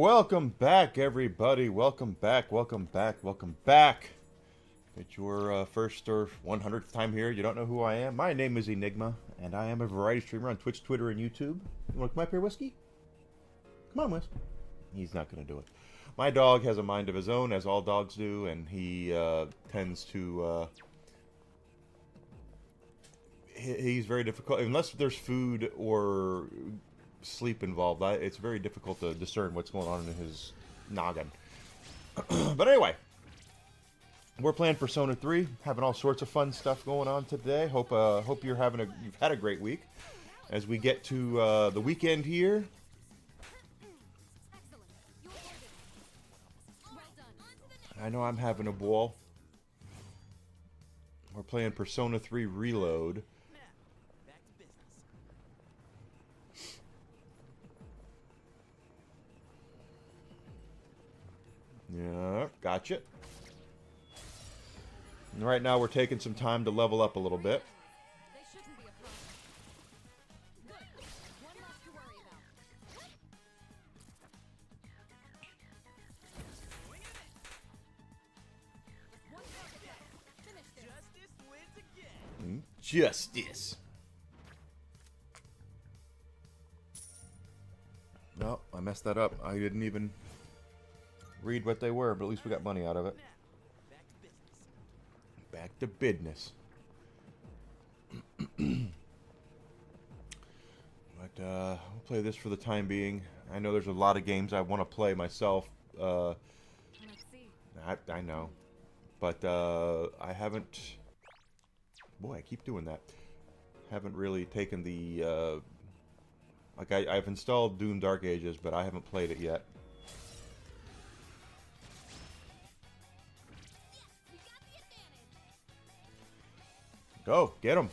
Welcome back, everybody. Welcome back, welcome back, welcome back. It's your first or 100th time here. You don't know who I am. My name is Enigma, and I am a variety streamer on Twitch, Twitter, and YouTube. You want to come up here, Whiskey? Come on, Whis. He's not going to do it. My dog has a mind of his own, as all dogs do, and he tends to... he's very difficult. Unless there's food or sleep involved, it's very difficult to discern what's going on in his noggin. But anyway, we're playing Persona 3, having all sorts of fun stuff going on today. Hope you've had a great week. As we get to the weekend here, I know I'm having a ball. We're playing Persona 3 Reload. Yeah, gotcha. And right now we're taking some time to level up a little bit. Justice. No, I messed that up. I didn't even read what they were, but at least we got money out of it. Back to business. But we'll play this for the time being. I know there's a lot of games I want to play myself. I know, but I haven't. Boy, I keep doing that. Haven't really taken the like I've installed Doom Dark Ages, but I haven't played it yet. Go, get him.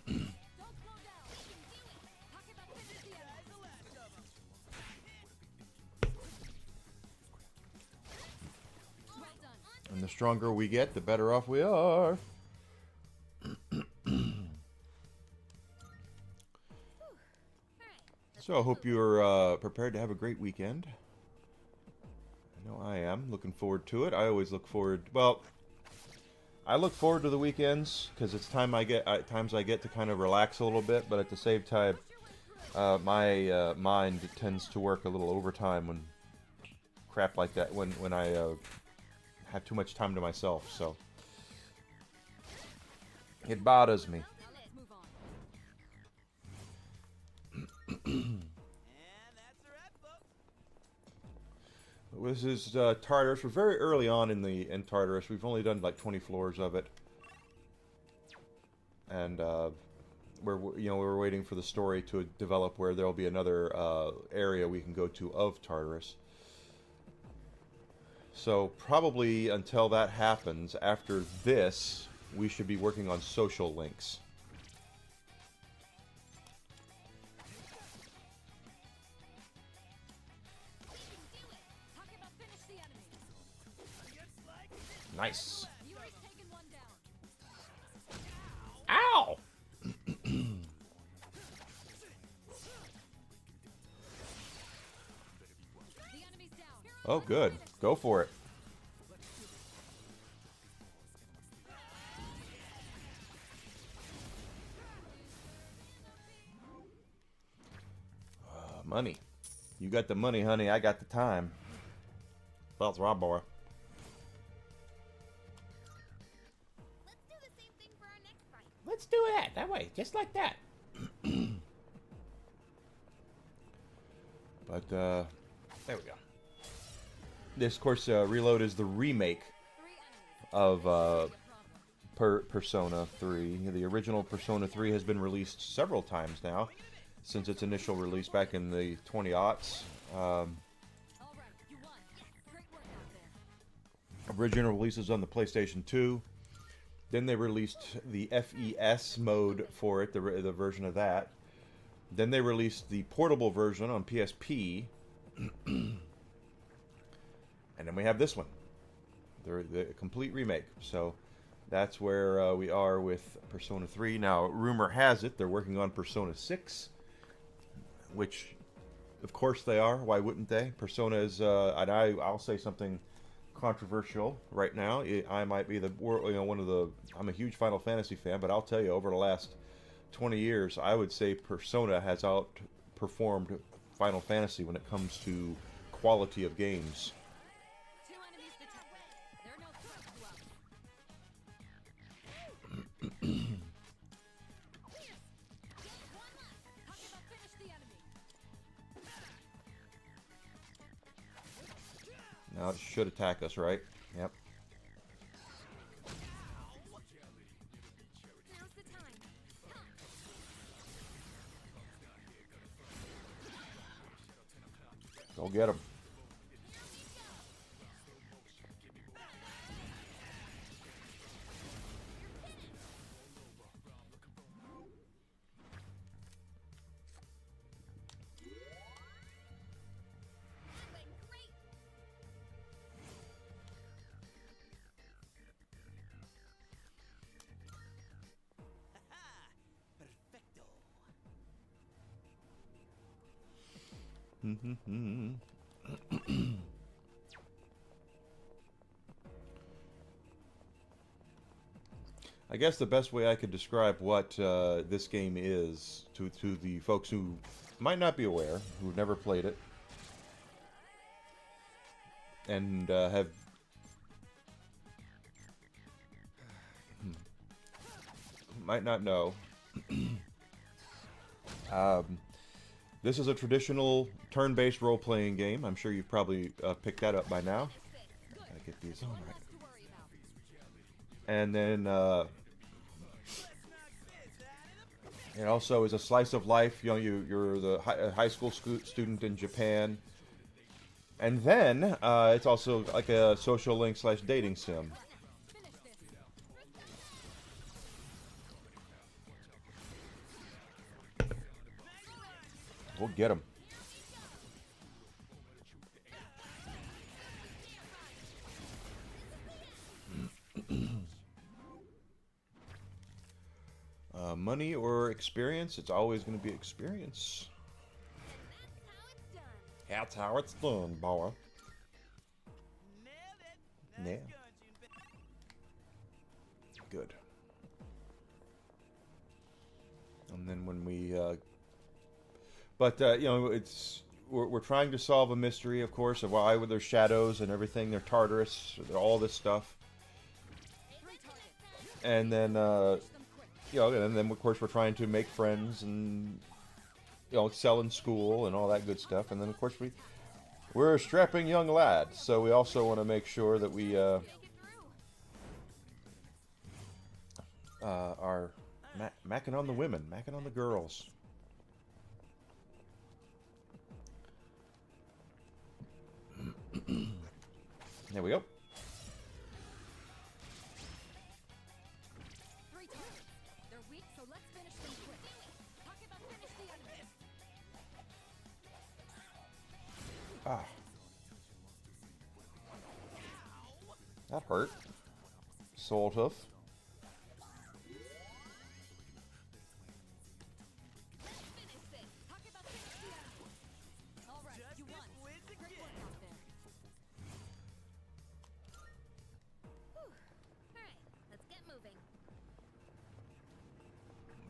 And the stronger we get, the better off we are. So I hope you're prepared to have a great weekend. I know I am. Looking forward to it. I always look forward... Well, I look forward to the weekends because it's times I get to kind of relax a little bit, but at the same time, my mind tends to work a little overtime when crap like that, when I have too much time to myself, so it bothers me. This is Tartarus. We're very early on in Tartarus. We've only done like 20 floors of it, and we're waiting for the story to develop where there will be another area we can go to of Tartarus. So probably until that happens, after this, we should be working on social links. Nice. Ow! Oh, good. Go for it. Money. You got the money, honey. I got the time. That's right, boy. Let's do that. That way. Just like that. But, there we go. This, of course, Reload is the remake of Persona 3. The original Persona 3 has been released several times now, since its initial release back in the 20-aughts. Original releases on the PlayStation 2. Then they released the FES mode for it, the version of that. Then they released the portable version on PSP. And then we have this one, the complete remake. So that's where we are with Persona 3. Now, rumor has it they're working on Persona 6, which Of course they are. Why wouldn't they? Persona is, and I'll say something controversial right now. I might be the one of the. I'm a huge Final Fantasy fan, but I'll tell you, over the last 20 years, I would say Persona has outperformed Final Fantasy when it comes to quality of games. Now it should attack us, right? Yep. Go get him. I guess the best way I could describe what this game is to the folks who might not be aware, who've never played it, and might not know. This is a traditional turn-based role-playing game. I'm sure you've probably picked that up by now. Gotta get these on right. And then it also is a slice of life. You know, you're the high school student in Japan, and then it's also like a social link / dating sim. We'll get him. Money or experience? It's always going to be experience. That's how it's done, boy. Yeah. Good. And then when we, you know, we're trying to solve a mystery, of course, of why there's shadows and everything. They're Tartarus, all this stuff. And then, you know, and then of course we're trying to make friends and, you know, excel in school and all that good stuff. And then of course we're a strapping young lad, so we also want to make sure that we are macking on the women, macking on the girls. There we go. Ah. That hurt. Sort of.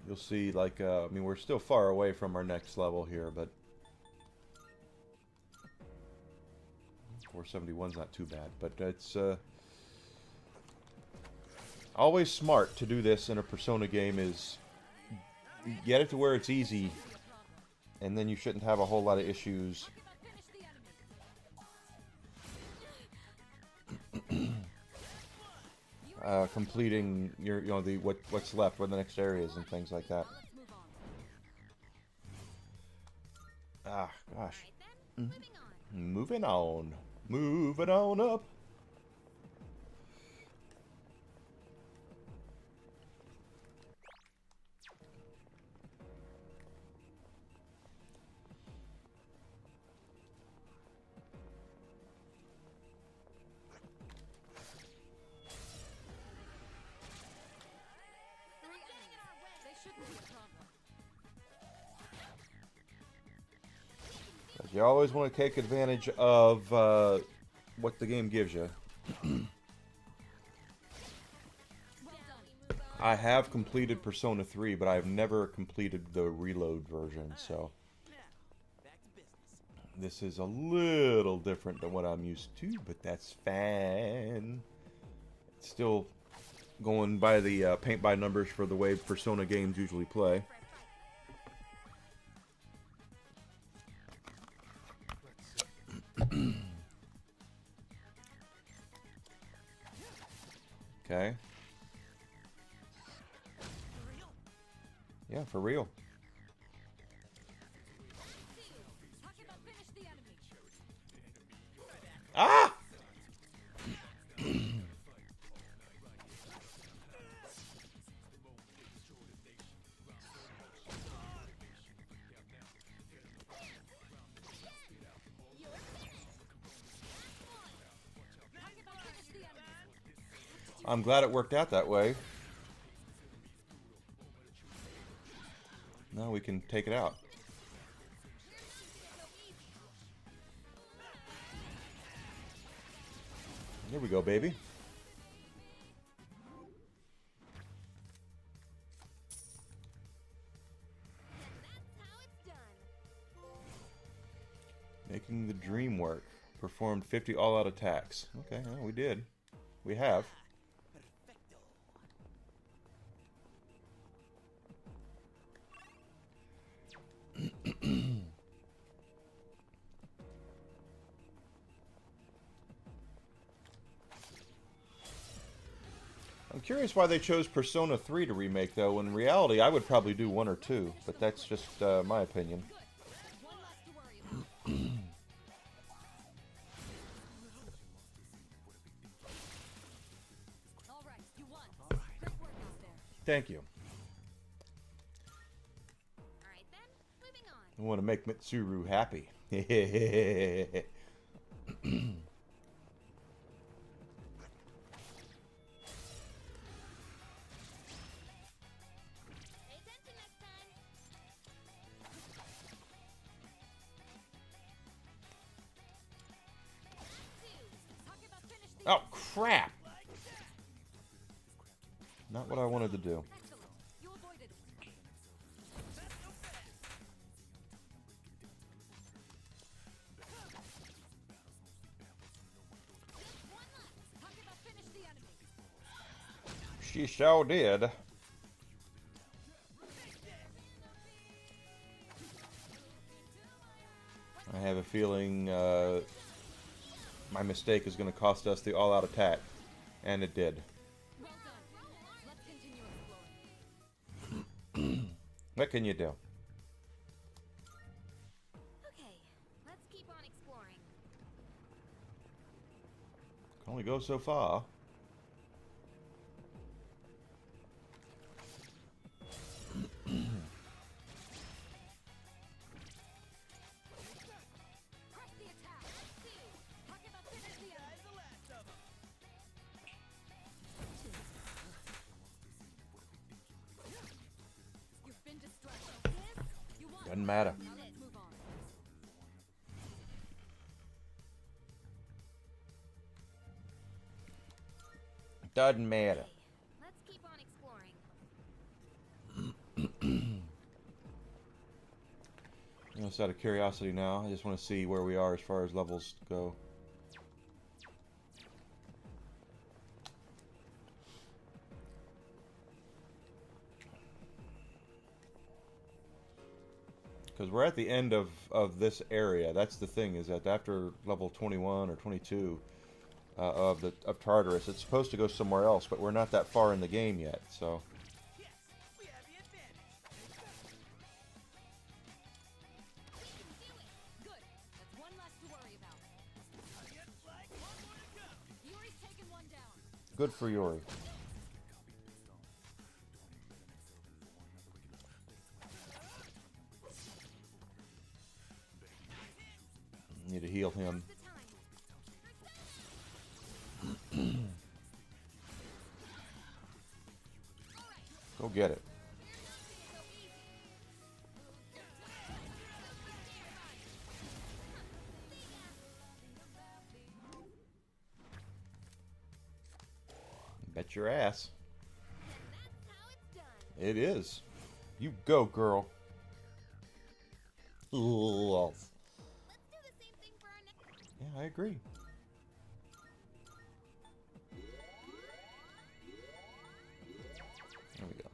You'll see, like, I mean, we're still far away from our next level here, but 471's not too bad, but it's always smart to do this in a Persona game is get it to where it's easy, and then you shouldn't have a whole lot of issues. Completing your, you know, what's left, what the next areas and things like that. Ah, gosh. Moving on. Moving on up. You always want to take advantage of what the game gives you. I have completed Persona 3, but I've never completed the reload version, so this is a little different than what I'm used to, but that's fine. It's still going by the paint by numbers for the way Persona games usually play. Okay. Yeah, for real. Ah! I'm glad it worked out that way. Now we can take it out. Here we go, baby. Making the dream work. Performed 50 all-out attacks. Okay, well, we did. We have. I'm curious why they chose Persona 3 to remake, though. In reality, I would probably do 1 or 2, but that's just my opinion. Thank you. I want to make Mitsuru happy. Oh, crap! Not what I wanted to do. She sure did. I have a feeling my mistake is going to cost us the all-out attack. And it did. What can you do? Okay, let's keep on exploring. Can only go so far. Doesn't matter. Doesn't matter. Let's keep on exploring. Just out of curiosity now, I just want to see where we are as far as levels go. Because we're at the end of this area. That's the thing, is that after level 21 or 22 of Tartarus, it's supposed to go somewhere else, but we're not that far in the game yet, so... Good for Yuri. Need to heal him. Go get it. Bet your ass. And that's how it's done. It is. You go, girl. Let's do the same thing for our next. Yeah, I agree. There we go.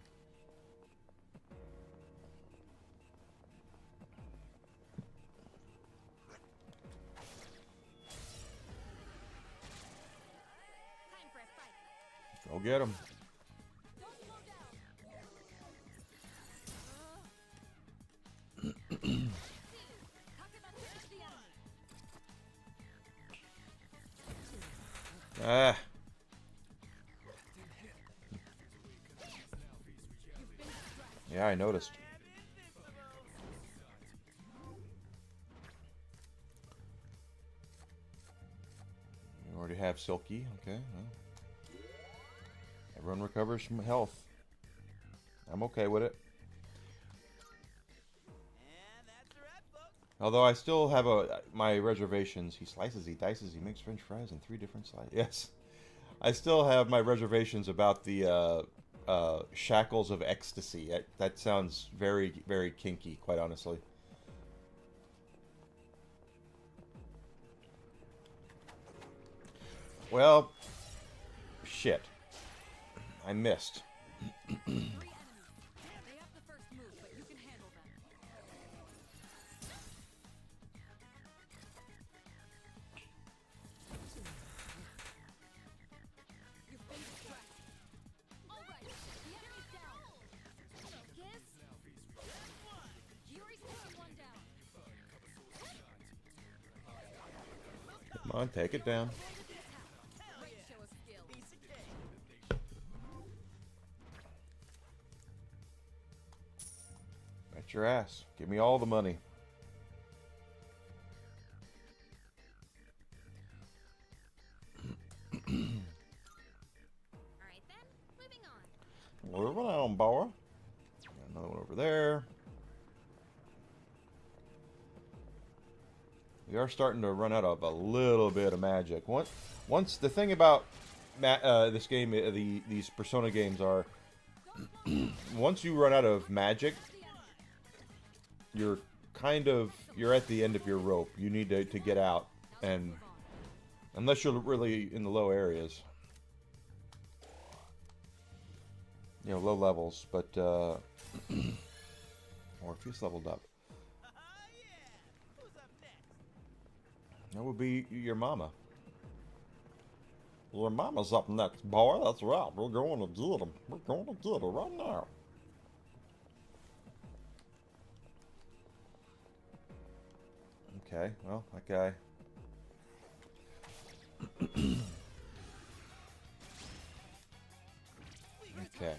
Time for a fight. Go get him. Don't slow down. Talk about the enemy. Ah. Yeah, I noticed. You already have Silky. Okay. Well. Everyone recovers from health. I'm okay with it. Although I still have my reservations. He slices, he dices, he makes French fries in 3 different slices. Yes. I still have my reservations about the shackles of ecstasy. That sounds very, very kinky, quite honestly. Well, shit. I missed. 3 enemies. They have the first move, but you can handle them. You've been distracted. All right, the enemy's down. Kiss. Yuri's taking one down. Come on, take it down. Great show of skill. Bet your ass. Give me all the money. All right then, moving on. Moving on, boy. Got another one over there. We are starting to run out of a little bit of magic. Once the thing about this game, these Persona games are, once you run out of magic, you're at the end of your rope. You need to get out, and unless you're really in the low areas, you know, low levels, but or if he's leveled up. That would be your mama. Your mama's up next, boy. That's right. We're going to get him. We're going to get her right now. Okay, well, that guy. Okay.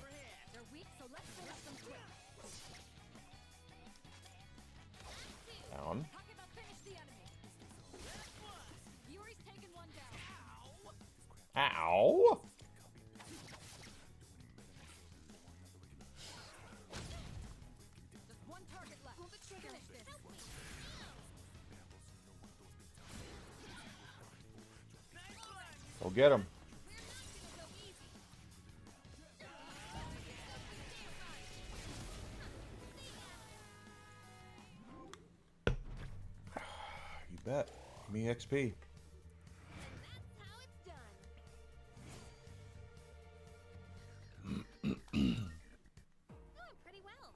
They're weak, so let's finish them quick. Down. Talk about finish the enemy. Yuri's taken one down. Ow! Just one target left. Pull the trigger. Finish this. Help me. Go get him. We're not gonna go easy. You bet. Give me XP. That's how it's done. Doing pretty well.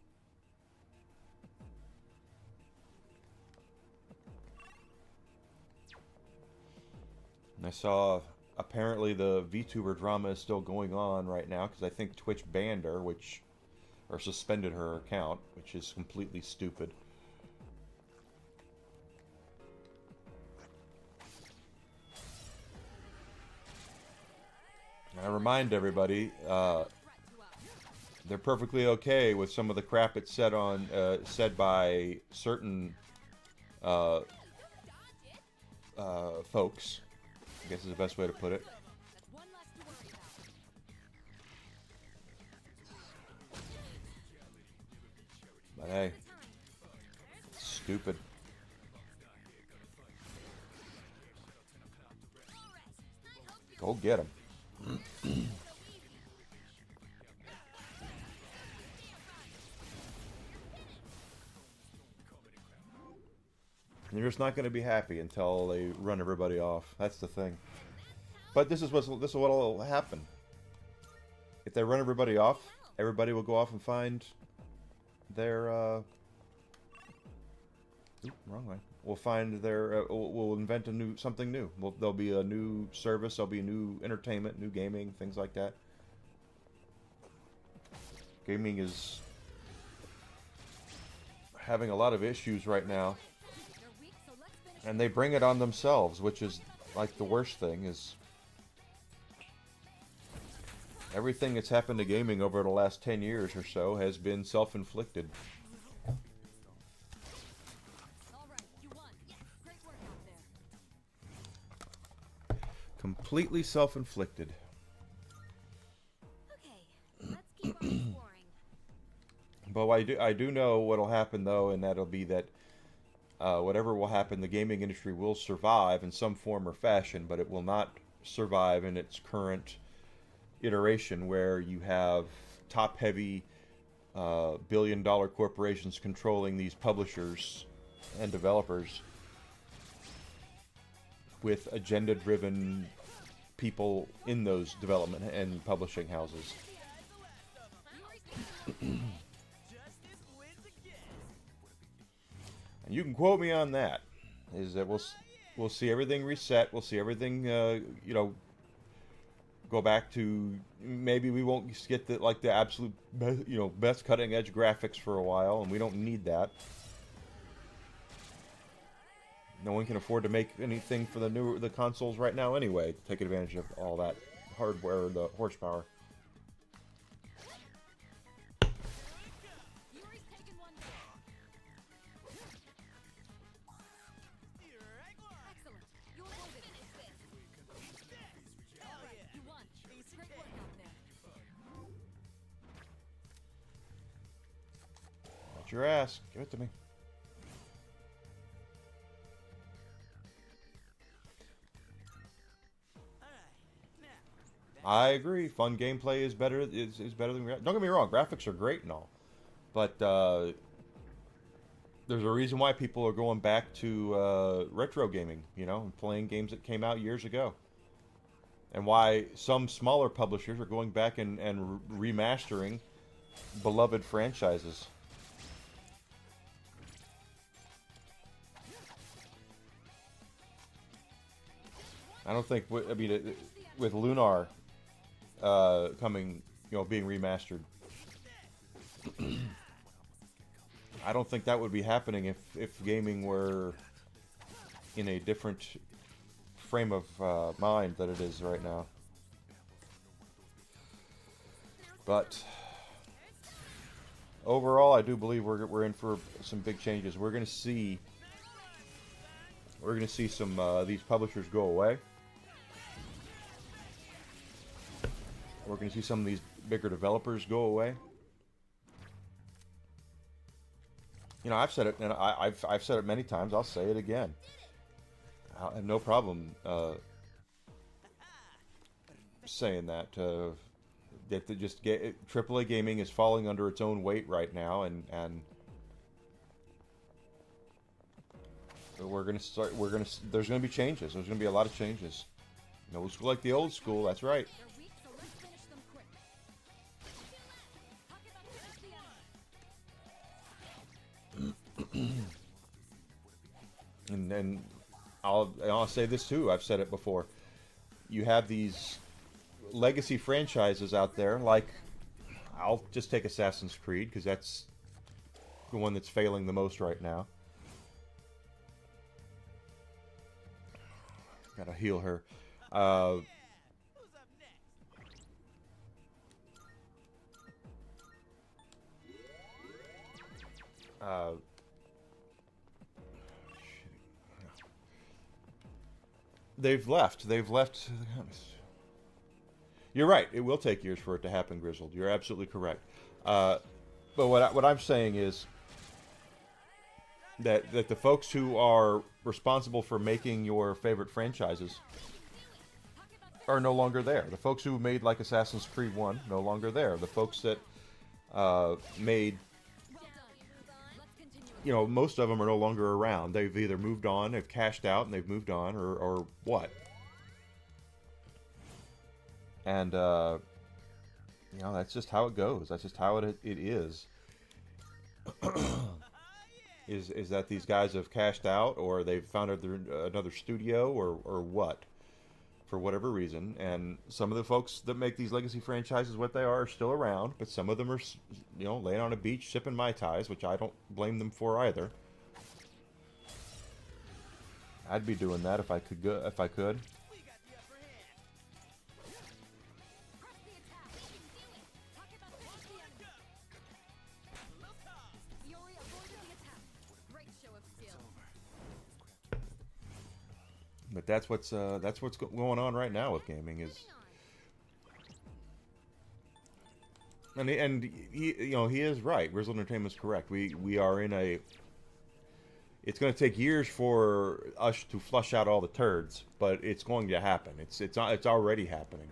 I saw apparently the VTuber drama is still going on right now because I think Twitch banned her, or suspended her account, which is completely stupid. And I remind everybody, they're perfectly okay with some of the crap that's said by certain folks. I guess is the best way to put it. That's one less to worry about. But hey, it's stupid. Go get him. And they're just not going to be happy until they run everybody off. That's the thing. But this is what'll happen. If they run everybody off, everybody will go off and find their. Wrong way. We'll find their. We'll invent something new. There'll be a new service. There'll be new entertainment, new gaming, things like that. Gaming is having a lot of issues right now, and they bring it on themselves, which is like the worst thing. Is everything that's happened to gaming over the last 10 years or so has been self-inflicted. Completely self-inflicted. Okay, let's keep on exploring. But I do know what'll happen though, and that'll be that whatever will happen, the gaming industry will survive in some form or fashion, but it will not survive in its current iteration where you have top-heavy billion-dollar corporations controlling these publishers and developers with agenda-driven people in those development and publishing houses. And you can quote me on that. Is that we'll see everything reset. We'll see everything go back to, maybe we won't get the absolute best cutting edge graphics for a while, and we don't need that. No one can afford to make anything for the consoles right now anyway, to take advantage of all that hardware, the horsepower. That's your ass. Give it to me. I agree. Fun gameplay is better. Is better than. Don't get me wrong. Graphics are great and all, but there's a reason why people are going back to retro gaming. And playing games that came out years ago, and why some smaller publishers are going back and remastering beloved franchises. I don't think. I mean, with Lunar coming, being remastered, I don't think that would be happening if gaming were in a different frame of mind than it is right now. But overall, I do believe we're in for some big changes. We're gonna see some these publishers go away. We're going to see some of these bigger developers go away. I've said it, and I've said it many times. I'll say it again. I have no problem saying that. That AAA gaming is falling under its own weight right now, and we're going to start. There's going to be changes. There's going to be a lot of changes. No school like the old school. That's right. And I'll say this too. I've said it before. You have these legacy franchises out there, like, I'll just take Assassin's Creed because that's the one that's failing the most right now. Gotta heal her. They've left. You're right. It will take years for it to happen, Grizzled. You're absolutely correct. But what I'm saying is that the folks who are responsible for making your favorite franchises are no longer there. The folks who made like Assassin's Creed 1, no longer there. The folks that made you know, most of them are no longer around. They've either moved on, they've cashed out, and they've moved on, or what. And you know, that's just how it goes. That's just how it is. Is that these guys have cashed out, or they've found another studio, or what, for whatever reason. And some of the folks that make these legacy franchises what they are still around, but some of them are, you know, laying on a beach sipping Mai Tais, which I don't blame them for either. I'd be doing that if I could if I could. But that's what's going on right now with gaming is, and he, you know, he is right. Grizzled Entertainment's correct. We are in a. It's going to take years for us to flush out all the turds, but it's going to happen. It's already happening.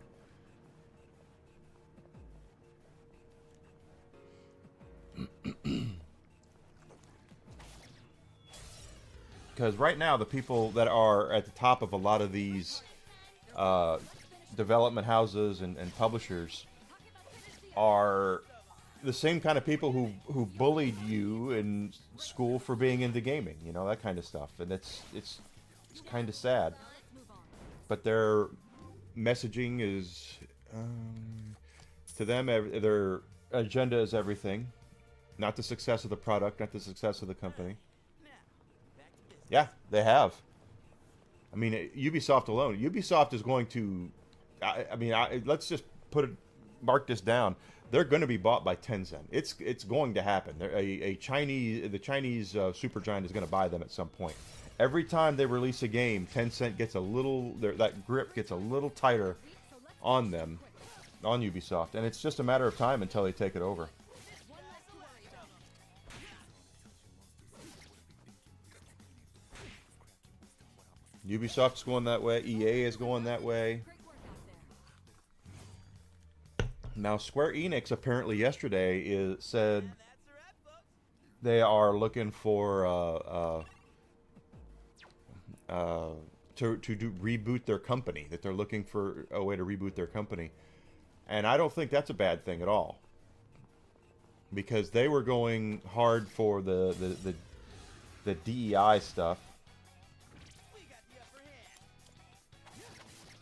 Because right now, the people that are at the top of a lot of these development houses and publishers are the same kind of people who bullied you in school for being into gaming, you know, that kind of stuff. And it's kind of sad. But their messaging is, to them, their agenda is everything. Not the success of the product, not the success of the company. Yeah, they have. I mean, Ubisoft alone. Ubisoft is going to. Let's just mark this down. They're going to be bought by Tencent. It's going to happen. The Chinese supergiant is going to buy them at some point. Every time they release a game, Tencent gets that grip gets a little tighter on them, on Ubisoft, and it's just a matter of time until they take it over. Ubisoft's going that way. EA is going that way. Now, Square Enix apparently yesterday said they are looking for to reboot their company. That they're looking for a way to reboot their company, and I don't think that's a bad thing at all. Because they were going hard for the DEI stuff.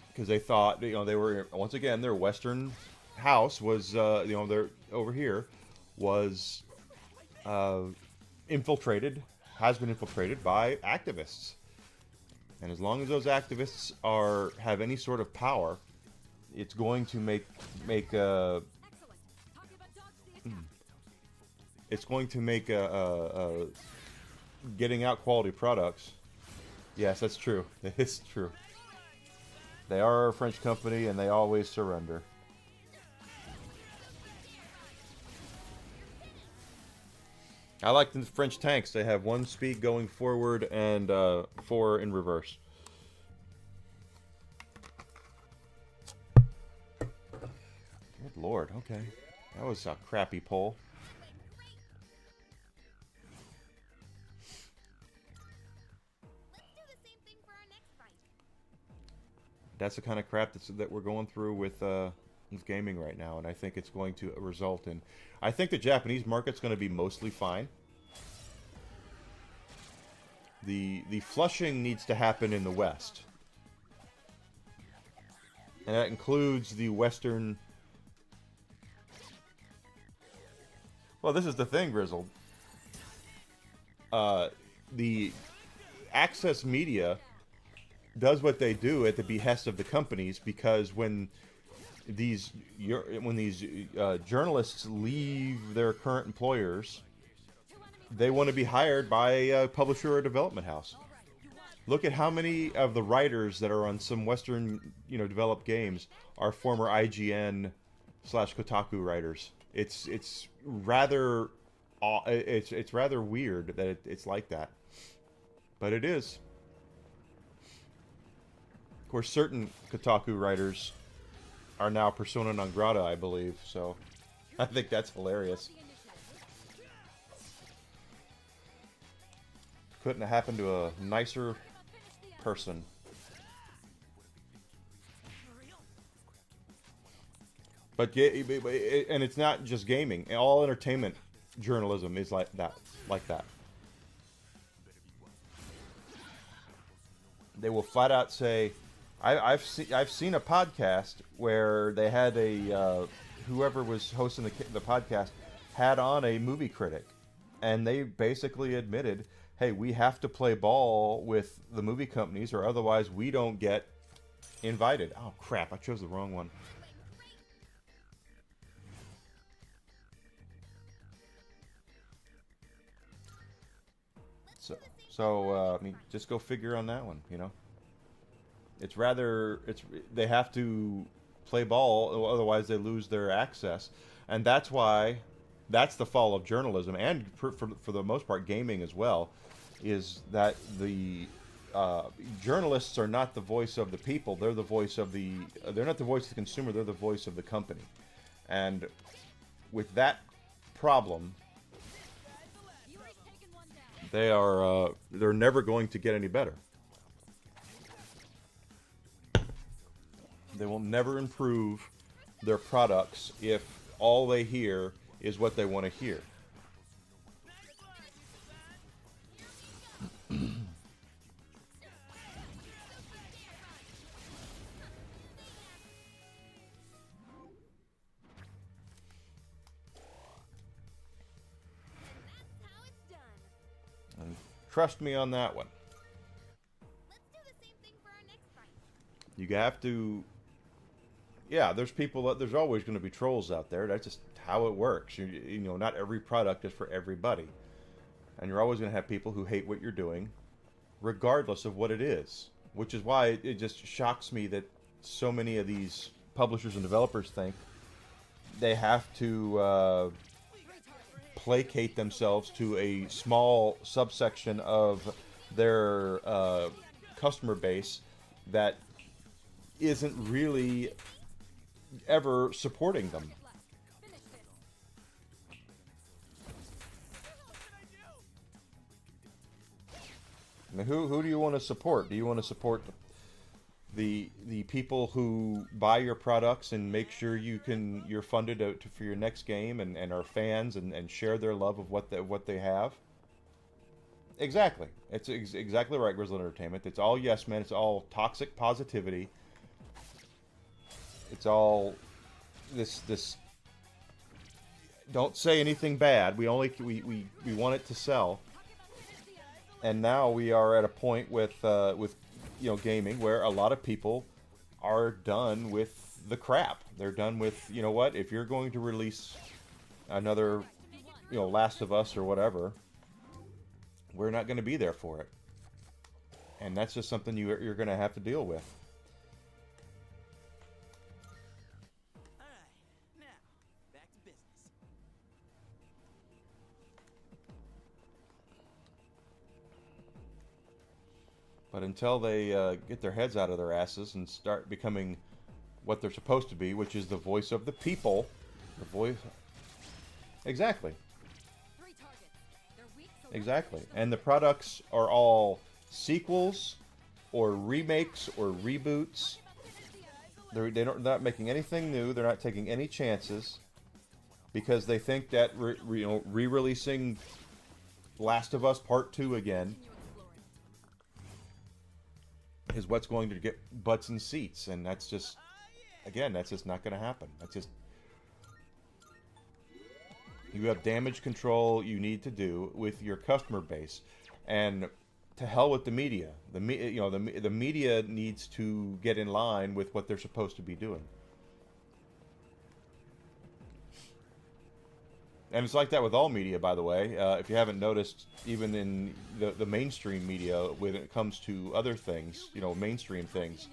Because they thought, you know, they were, once again, their Western house was, you know, their over here was infiltrated, has been infiltrated by activists. And as long as those activists have any sort of power, it's going to make getting out quality products. Yes, that's true. It's true. They are a French company, and they always surrender. I like the French tanks. They have 1 speed going forward and 4 in reverse. Good Lord, okay. That was a crappy pull. That's the kind of crap that we're going through with gaming right now, and I think it's going to result in. I think the Japanese market's going to be mostly fine. The flushing needs to happen in the West, and that includes the Western. Well, this is the thing, Grizzled. The access media does what they do at the behest of the companies, because when these journalists leave their current employers, they want to be hired by a publisher or development house. Look at how many of the writers that are on some Western, you know, developed games are former IGN/Kotaku writers. It's rather weird that it's like that, but it is. Of course, certain Kotaku writers are now persona non grata, I believe, so I think that's hilarious. Couldn't have happened to a nicer person. But and it's not just gaming. All entertainment journalism is like that. Like that. They will flat out say, I've seen a podcast where they had a whoever was hosting the podcast had on a movie critic, and they basically admitted, hey, we have to play ball with the movie companies, or otherwise we don't get invited. Oh crap! I chose the wrong one. So I mean, just go figure on that one. You know, they have to play ball, otherwise they lose their access, and that's why that's the fall of journalism, and for the most part, gaming as well, is that the journalists are not the voice of the people; they're the voice of the. They're not the voice of the consumer; they're the voice of the company, and with that problem. They're never going to get any better. They will never improve their products if all they hear is what they want to hear. And trust me on that one. Let's do the same thing for our next fight. You have to. Yeah, there's people. There's always going to be trolls out there. That's just how it works. You know, not every product is for everybody, and you're always going to have people who hate what you're doing, regardless of what it is. Which is why it just shocks me that so many of these publishers and developers think they have to placate themselves to a small subsection of their customer base that isn't really ever supporting them. I mean, who do you want to support? Do you want to support the people who buy your products and make sure you're funded for your next game and are fans and share their love of what they have? Exactly. It's exactly right, Grizzly Entertainment. It's all yes men. It's all toxic positivity. It's all this. Don't say anything bad. We want it to sell. And now we are at a point with gaming where a lot of people are done with the crap. They're done with, you know what, if you're going to release another, Last of Us or whatever, we're not going to be there for it. And that's just something you're going to have to deal with. But until they get their heads out of their asses and start becoming what they're supposed to be, which is the voice of the people, the voice... Exactly. Exactly. And the products are all sequels or remakes or reboots. They're not making anything new. They're not taking any chances because they think that re-releasing Last of Us Part 2 again is what's going to get butts in seats, and that's just, again, that's just not going to happen. That's just, you have damage control you need to do with your customer base, and to hell with the media. The media needs to get in line with what they're supposed to be doing. And it's like that with all media, by the way. If you haven't noticed, even in the mainstream media, when it comes to other things, mainstream things,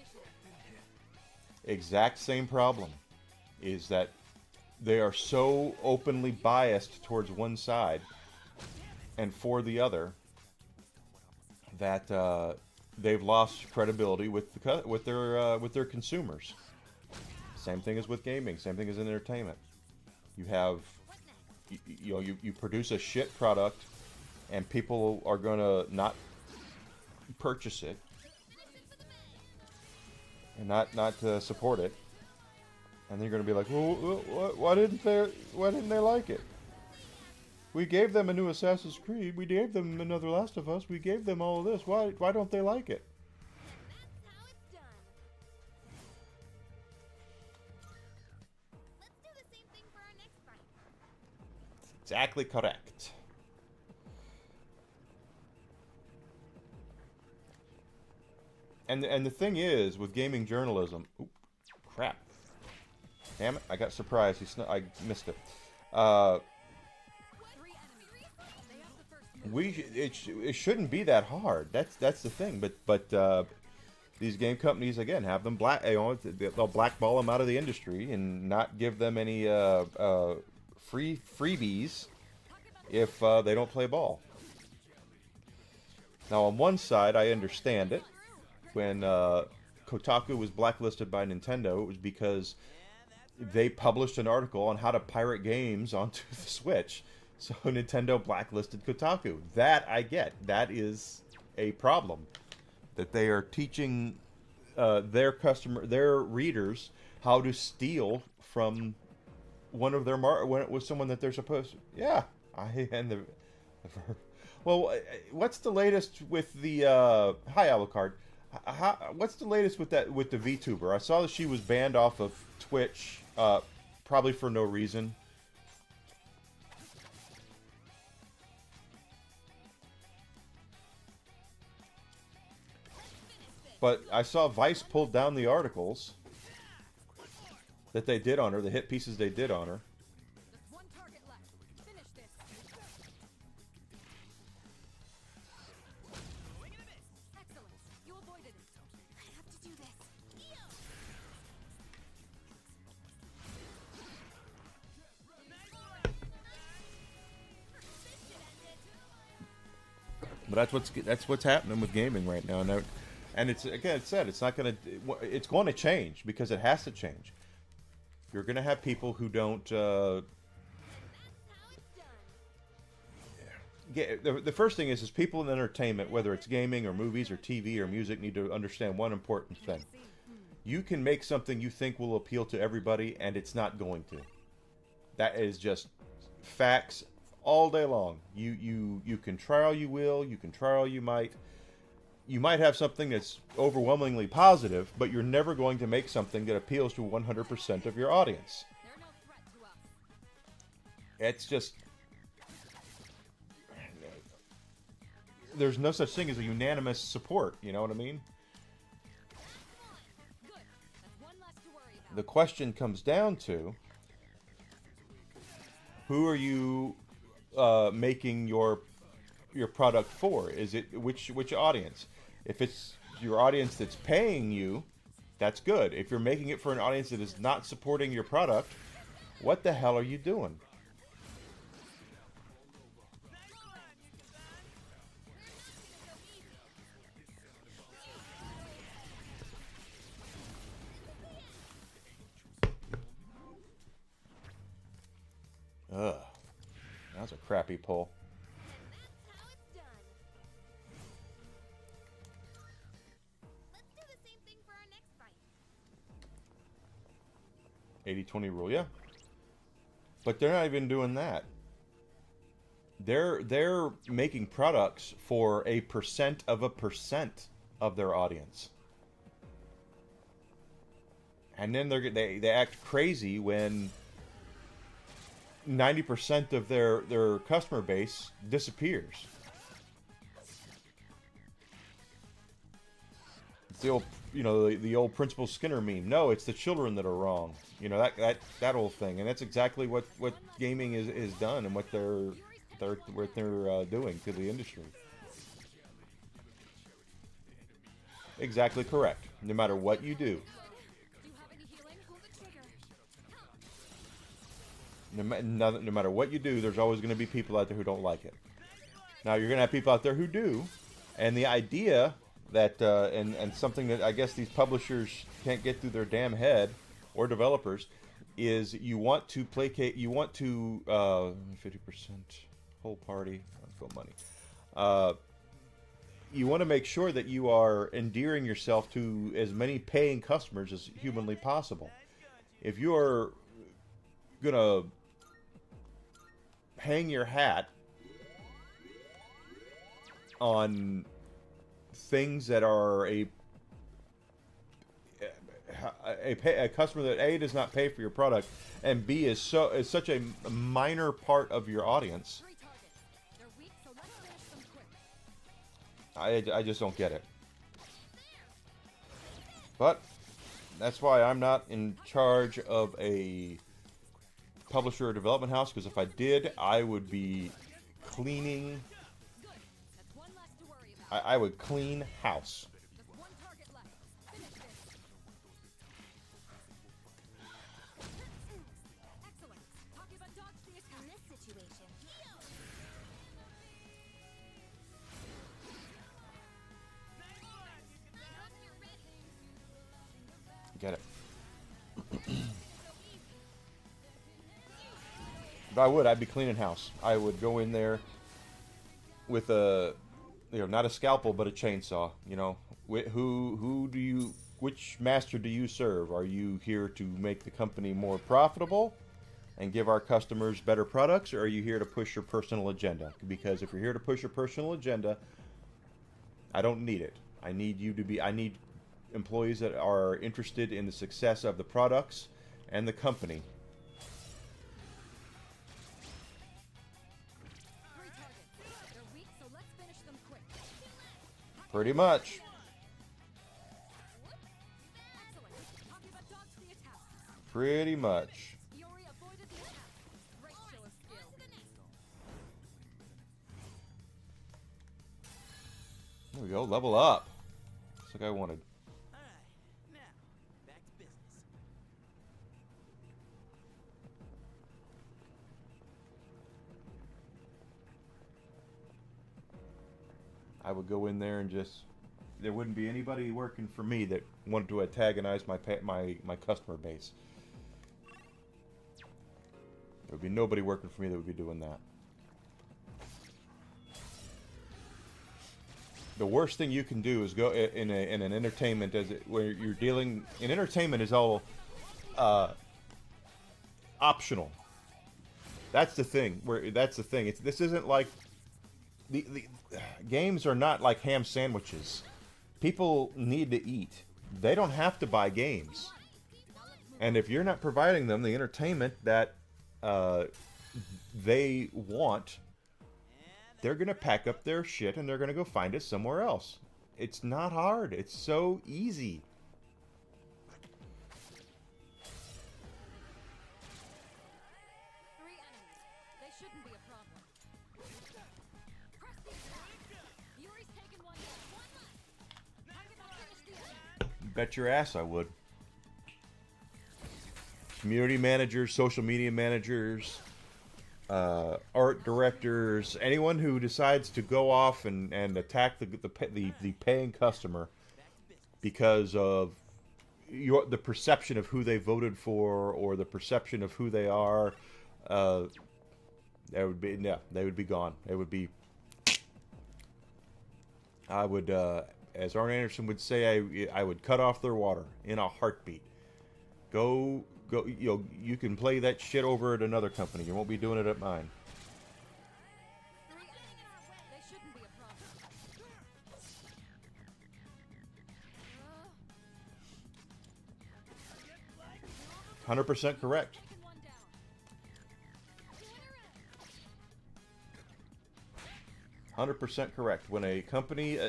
exact same problem is that they are so openly biased towards one side and for the other that they've lost credibility with their consumers. Same thing as with gaming. Same thing as in entertainment. You have. You produce a shit product and people are gonna not purchase it and not support it, and they're gonna be like, well, why didn't they like it? We gave them a new Assassin's Creed. We gave them another Last of Us. We gave them all of this. Why don't they like it? That's how it's done. Let's do the same thing for our next fight. Exactly correct. And the thing is, with gaming journalism, oop, crap, damn it! I got surprised. I missed it. It shouldn't be that hard. That's the thing. But these game companies again have them they'll blackball them out of the industry and not give them any freebies if they don't play ball. Now on one side, I understand it. When Kotaku was blacklisted by Nintendo, it was because they published an article on how to pirate games onto the Switch. So Nintendo blacklisted Kotaku. That I get. That is a problem. That they are teaching their readers how to steal from one of their when it was someone that they're supposed to. Yeah, well, what's the latest with the hi Alucard? What's the latest with the VTuber? I saw that she was banned off of Twitch, probably for no reason. But I saw Vice pulled down the articles that they did on her, the hit pieces they did on her. There's one target left. Finish this. Excellent. You avoided it. I have to do this. But that's what's happening with gaming right now. And it's again, it's said it's going to change because it has to change. You're going to have people who don't. The first thing is people in entertainment, whether it's gaming or movies or TV or music, need to understand one important thing. You can make something you think will appeal to everybody, and it's not going to. That is just facts all day long. You can try all you will. You can try all you might. You might have something that's overwhelmingly positive, but you're never going to make something that appeals to 100% of your audience. They're no threat to us. It's just... There's no such thing as a unanimous support, you know what I mean? Good. That's one less to worry about. The question comes down to, who are you making your product for? Is it which audience? If it's your audience that's paying you, that's good. If you're making it for an audience that is not supporting your product, what the hell are you doing? Ugh. That was a crappy pull. That's how it's done. Let's do the same thing for our next fight. 80-20 rule, yeah. But they're not even doing that. They're making products for a percent of their audience. And then they act crazy when 90% of their customer base disappears. It's the old, the old Principal Skinner meme. No, it's the children that are wrong. That old thing, and that's exactly what gaming is done, and what they're doing to the industry. Exactly correct. No matter what you do. Do you have any healing? Pull the trigger. No matter what you do, there's always going to be people out there who don't like it. Now, you're going to have people out there who do, and the idea that, and something that I guess these publishers can't get through their damn head, or developers, is you want to placate, 50% whole party, let's go money. You want to make sure that you are endearing yourself to as many paying customers as humanly possible. If you are gonna hang your hat on things that are a customer that A, does not pay for your product, and B, is such a minor part of your audience, Three targets. They're weak, so let's finish them quick. I just don't get it. But that's why I'm not in charge of a publisher or development house, because if I did, I would be cleaning. Good. That's one less to worry about. I would clean house. Just one target left. Finish this. Excellent. Talking about dodge the attack. In this situation, Get it. But I'd be cleaning house. I would go in there with a, not a scalpel, but a chainsaw. Which master do you serve? Are you here to make the company more profitable and give our customers better products, or are you here to push your personal agenda? Because if you're here to push your personal agenda, I don't need it. I need employees that are interested in the success of the products and the company. Three targets. They're weak, so let's finish them quick. Pretty much. Excellent. Talking about dodge the attack. Pretty much. Yuri avoided the attack. Great show of skill. There we go. Level up. Just like I wanted. Alright, now, back to business. I would go in there and there wouldn't be anybody working for me that wanted to antagonize my customer base. There would be nobody working for me that would be doing that. The worst thing you can do is go in an entertainment where you're dealing in entertainment is all optional. That's the thing. This isn't like the games are not like ham sandwiches. People need to eat. They don't have to buy games. And if you're not providing them the entertainment that they want, they're going to pack up their shit and they're going to go find it somewhere else. It's not hard. It's so easy. Three enemies. They shouldn't be a problem. Press the attack. Yuri's taken one down. One left. Talking about finish the attack. Bet your ass I would. Community managers, social media managers, art directors, anyone who decides to go off and attack the paying customer because of the perception of who they voted for or the perception of who they are, they would be gone. It would be. I would, as Arn Anderson would say, I would cut off their water in a heartbeat. Go. You can play that shit over at another company. You won't be doing it at mine. Three enemies. They shouldn't be a problem. 100% correct. Taken one down. 100% correct. When a company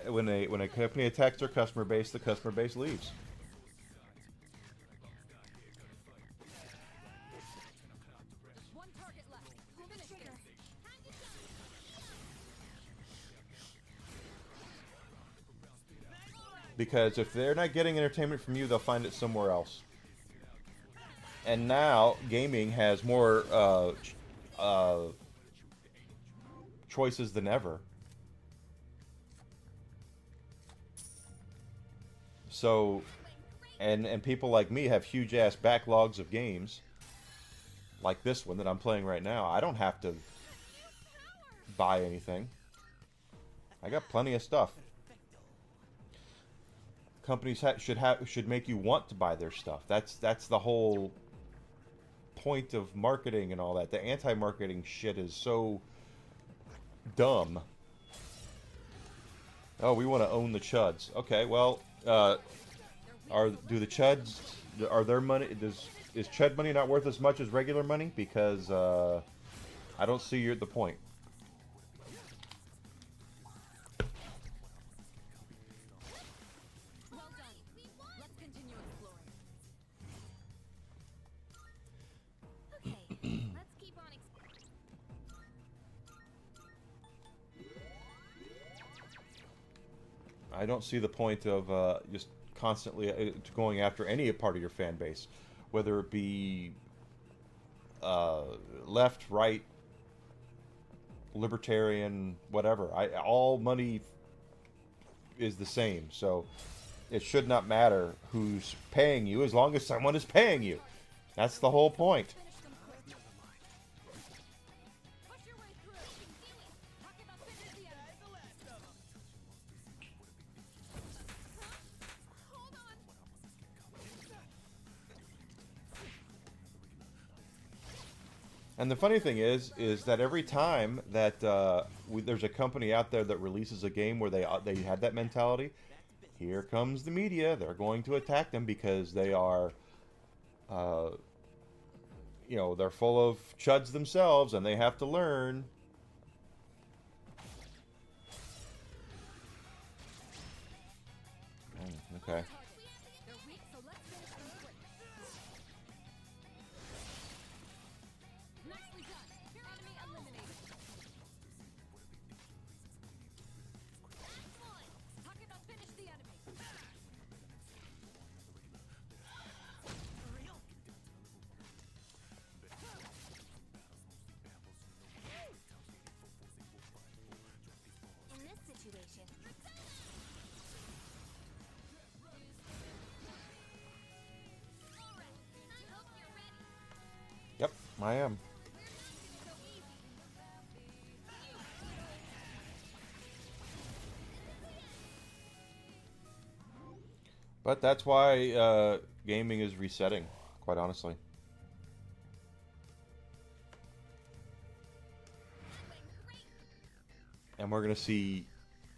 when a company attacks their customer base, the customer base leaves. Just one target left. Finish this. Because if they're not getting entertainment from you, they'll find it somewhere else. And now gaming has more choices than ever. So, and people like me have huge ass backlogs of games, like this one that I'm playing right now. I don't have to buy anything. I got plenty of stuff. Companies should make you want to buy their stuff. That's the whole point of marketing and all that. The anti-marketing shit is so dumb. Oh, we want to own the chuds. Okay, well, do the chuds, are their money, is chud money not worth as much as regular money? Because I don't see the point. Well done. Let's continue exploring. Okay, let's keep on exploring. I don't see the point of just constantly going after any part of your fan base, whether it be left, right, libertarian, whatever. All money is the same, so it should not matter who's paying you as long as someone is paying you. That's the whole point. Finish them quick. Push your way through. You can do it. Talk about finish the enemy. The last of 'em. Hold on. And the funny thing is that every time that there's a company out there that releases a game where they had that mentality, here comes the media. They're going to attack them because they are, they're full of chuds themselves, and they have to learn. Okay. They're weak, so let's finish them quick. Nicely done. Enemy eliminated. Excellent. Talk about finish the enemy. For real? In this situation. Yep, I am. But that's why gaming is resetting, quite honestly. And we're going to see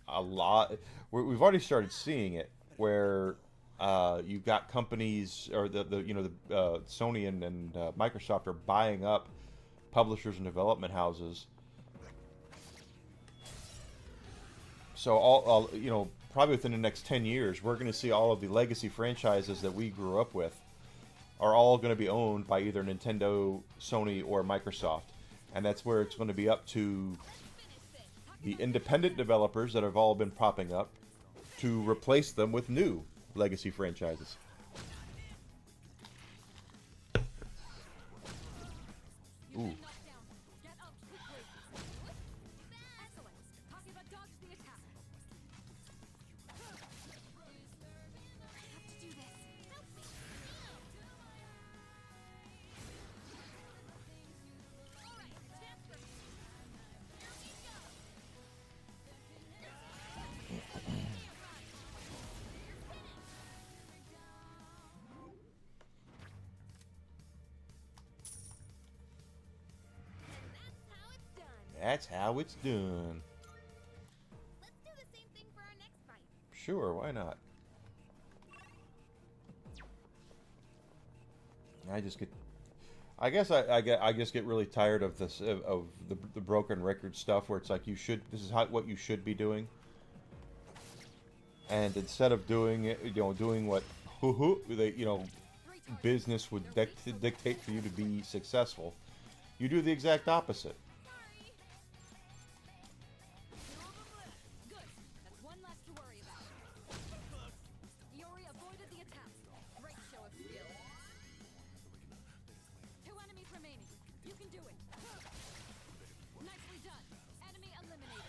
a lot. We've already started seeing it, where you've got companies, or Sony and Microsoft are buying up publishers and development houses. So probably within the next 10 years, we're going to see all of the legacy franchises that we grew up with are all going to be owned by either Nintendo, Sony, or Microsoft. And that's where it's going to be up to the independent developers that have all been popping up to replace them with new legacy franchises. Ooh. Get up quickly. Excellent. Talking about dodge the attack. I have to do this. Help me. All right, chance for me. Here we go. That's how it's done. Let's do the same thing for our next fight. Sure, why not? I just get really tired of this of the broken record stuff where it's like this is what you should be doing, and instead of doing it, doing what business would dictate for you to be successful, you do the exact opposite. Good. That's one less to worry about. Iori avoided the attack. Great show of skill. 2 enemies remaining. You can do it. Nicely done. Enemy eliminated.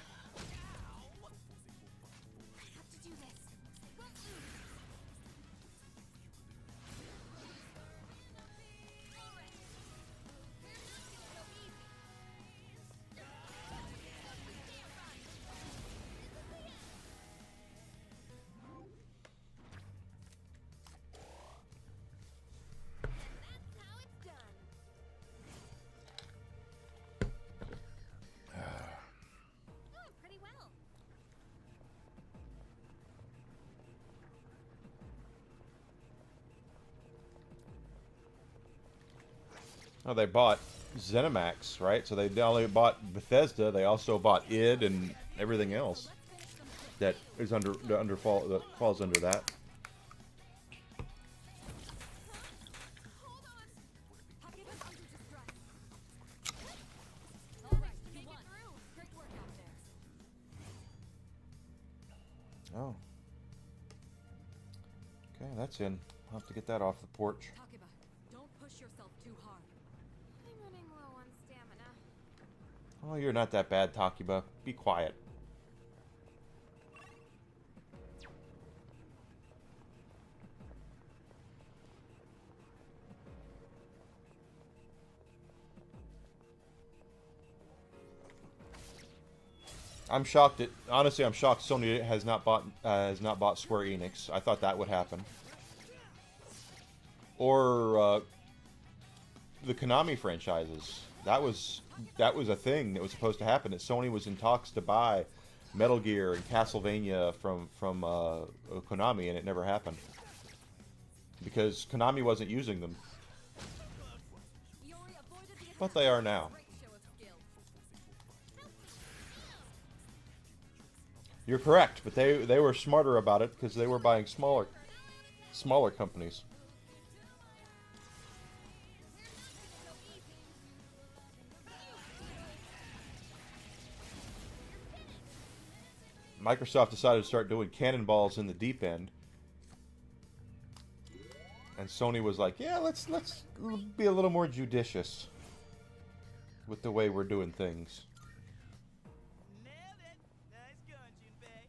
I have to do this. Alright. We're not gonna go easy. Oh, they bought ZeniMax, right? So they not only bought Bethesda, they also bought id and everything else that is that falls under that. Hold on. Takeba's under distress. All right, you won. Great work out there. Oh. Okay, that's in. I'll have to get that off the porch. Takeba, don't push yourself too hard. I'm running low on stamina. Oh, you're not that bad, Takiba. Be quiet. I'm shocked at honestly. I'm shocked Sony has not bought Square Enix. I thought that would happen, or the Konami franchises. That was a thing that was supposed to happen. That Sony was in talks to buy Metal Gear and Castlevania from Konami, and it never happened because Konami wasn't using them. Yuri avoided the But they are now. great show of skill. You're correct, but they were smarter about it because they were buying smaller companies. Microsoft decided to start doing cannonballs in the deep end, and Sony was like, "Yeah, let's be a little more judicious with the way we're doing things." Nailed it. Nice going, Junpei.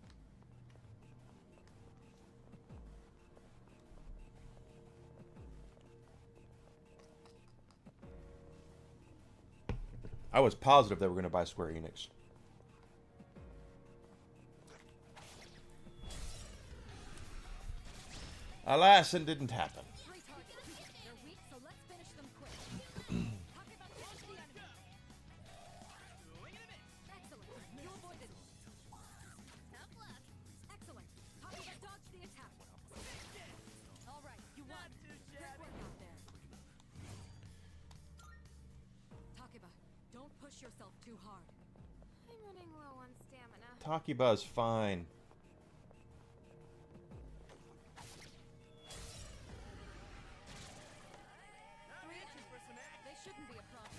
I was positive they were going to buy Square Enix. Alas, it didn't happen. Three targets. They're weak, so let's finish them quick. Takeba dodged the enemy. Swing and a miss. Excellent. You avoided. Tough luck. Excellent. Takeba dodged the attack. All right, you won. Not too Great shabby. work out there. Takeba, don't push yourself too hard. I'm running low on stamina. Takiba's fine. Three itches for some act. They shouldn't be a problem.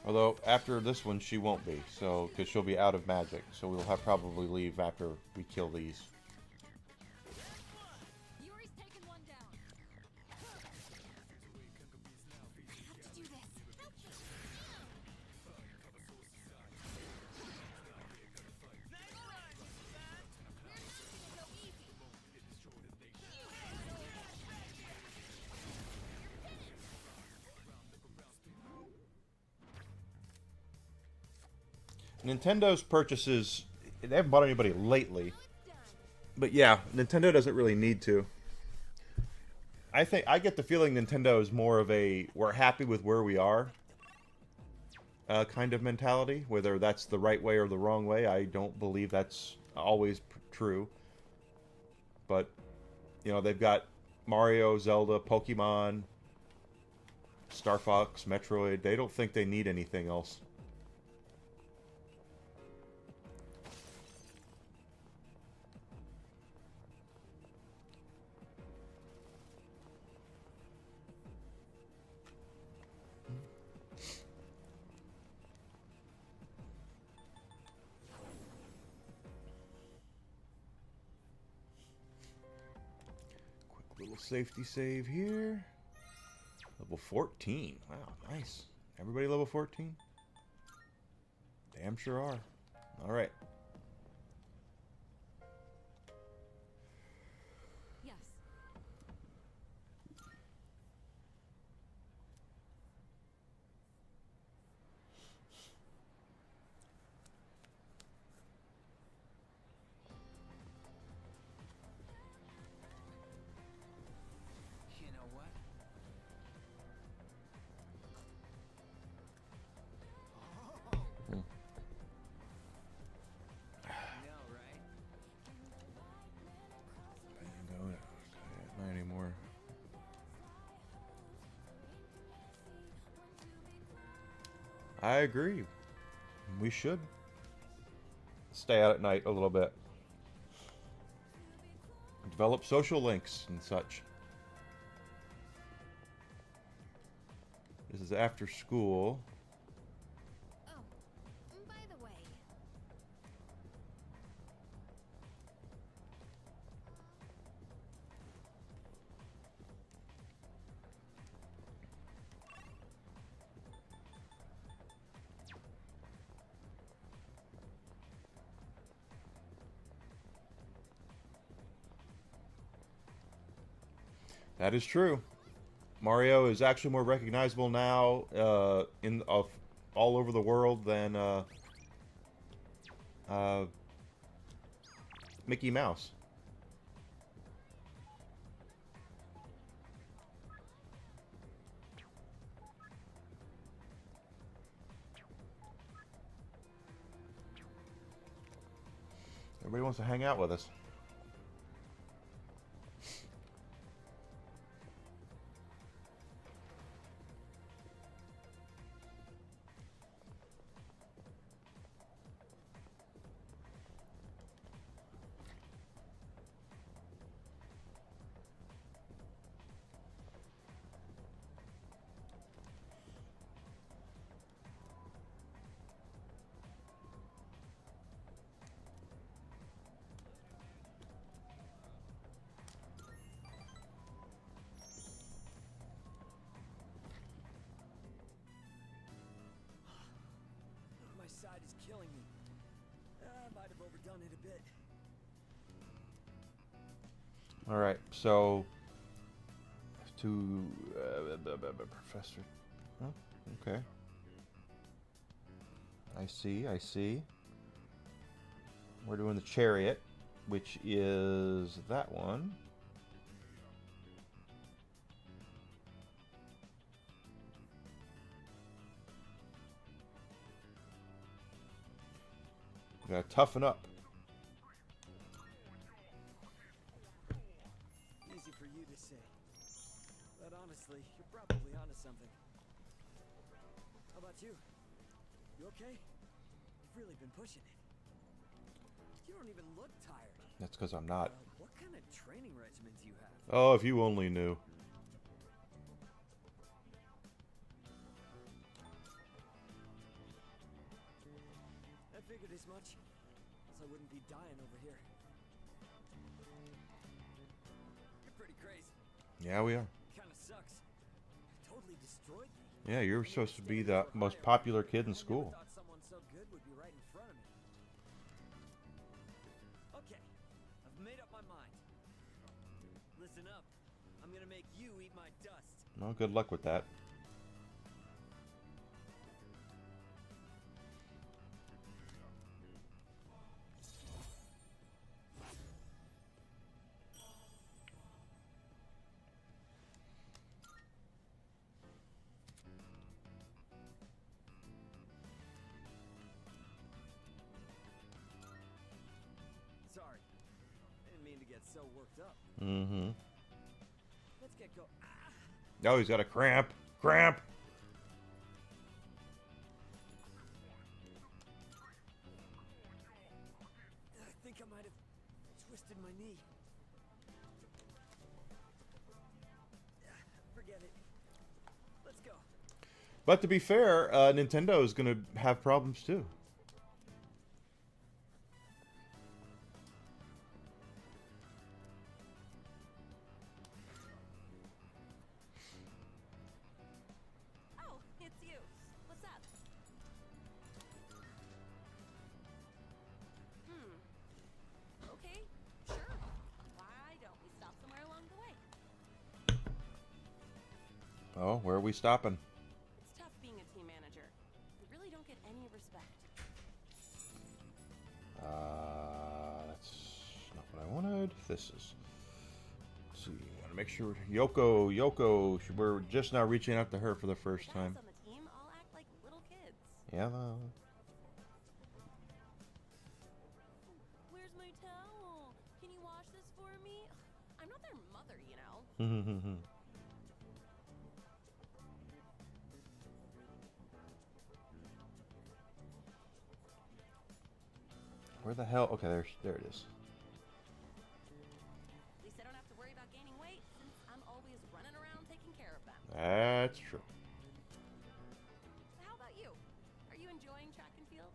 Although after this one, she won't be, so because she'll be out of magic, so we'll have probably leave after we kill these. Yuri's taken one down. Have to do this. Nice run, son. Nintendo's purchases, they haven't bought anybody lately. But yeah, Nintendo doesn't really need to. I get the feeling Nintendo is more of a we're happy with where we are kind of mentality. Whether that's the right way or the wrong way, I don't believe that's always true. But, you know, they've got Mario, Zelda, Pokemon, Star Fox, Metroid. They don't think they need anything else. Little safety save here. Level 14. Wow, nice. Everybody level 14? Damn sure are. Alright. Yes. You know what? I agree. We should stay out at night a little bit. Develop social links and such. This is after school. Oh, by the way, That is true. Mario is actually more recognizable now all over the world than Mickey Mouse. Everybody wants to hang out with us. My side is killing me. I might have overdone it a bit. All right, so to Professor. Oh, okay. I see. I see. We're doing the chariot, which is that one. We gotta toughen up. Easy for you to say. But honestly, you're probably onto something. How about you? You okay? You've really been pushing it. You don't even look tired. That's because I'm not. What kind of training regimen do you have? Oh, if you only knew. I figured as much. Else I wouldn't be dying over here. You're pretty crazy. Yeah, we are. Kinda sucks. You totally destroyed me. Yeah, you're supposed to be the most popular kid in I school. never thought someone so good would be right in front of me. Okay, I've made up my mind. Listen up. I'm gonna make you eat my dust. Well, good luck with that. Sorry. I didn't mean to get so worked up. Mm-hmm. Let's get go. Ah! Oh, he's got a cramp. Cramp! I think I might have twisted my knee. Forget it. Let's go. But to be fair, Nintendo is going to have problems too. Oh, it's you. What's up? Okay, sure. Why don't we stop somewhere along the way? Oh, where are we stopping? It's tough being a team manager. You really don't get any respect. That's not what I wanted. This is. Let's see, I want to make sure. Yoko. We're just now reaching out to her for the first Guys time. on the team all act like little kids. Yeah. Where's my towel? Can you wash this for me? I'm not their mother, you know. Where the hell? Okay, there it is. At least I don't have to worry about gaining weight since I'm always running around taking care of them. That's true. How about you? Are you enjoying track and field?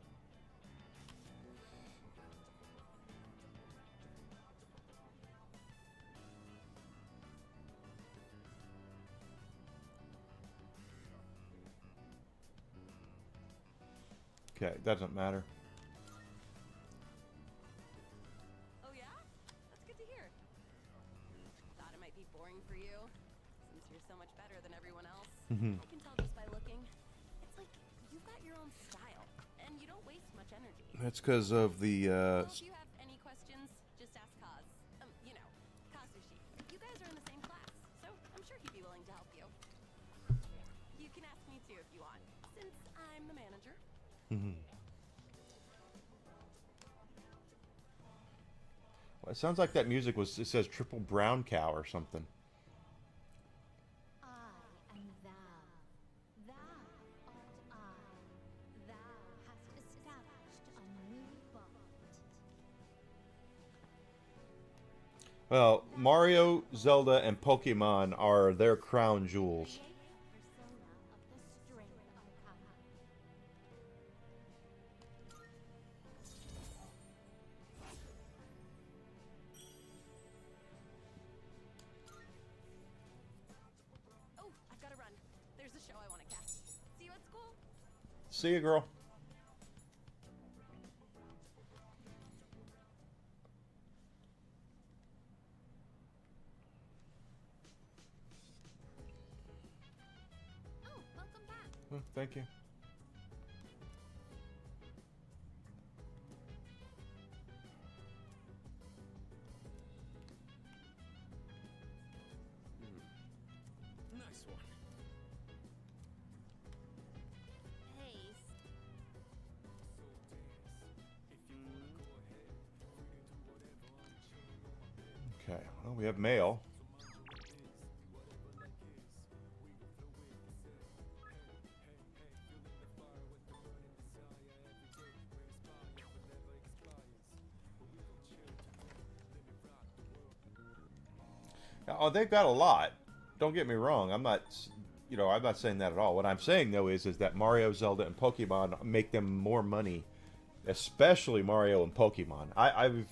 Okay, doesn't matter. Oh yeah? That's good to hear. Thought it might be boring for you, since you're so much better than everyone else. I can tell just by looking. It's like you've got your own style, and you don't waste much energy. That's because of the. Well, if you have any questions, just ask Kaz. You know, Kazushi. You guys are in the same class, so I'm sure he'd be willing to help you. You can ask me too if you want, since I'm the manager. Well, it sounds like that music was. It says triple brown cow or something. I am thou. Thou art I. Thou hast established a new bond. Well, Mario, Zelda, and Pokemon are their crown jewels. Persona of the string arcana. Oh, I've got to run. There's a show I want to catch. See you at school. See you, girl. Oh, welcome back. Oh, thank you. Nice one. Haste. Okay, well, we have mail. Oh, they've got a lot. Don't get me wrong. I'm not, I'm not saying that at all. What I'm saying though is that Mario, Zelda, and Pokemon make them more money, especially Mario and Pokemon. I've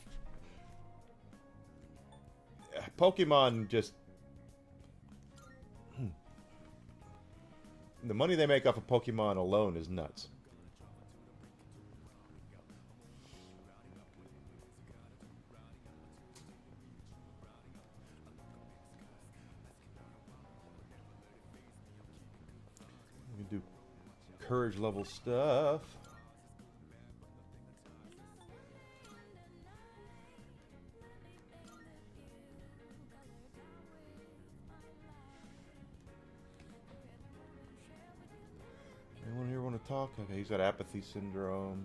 Pokemon just the money they make off of Pokemon alone is nuts. We can do courage level stuff. Anyone here want to talk? Okay, he's got apathy syndrome.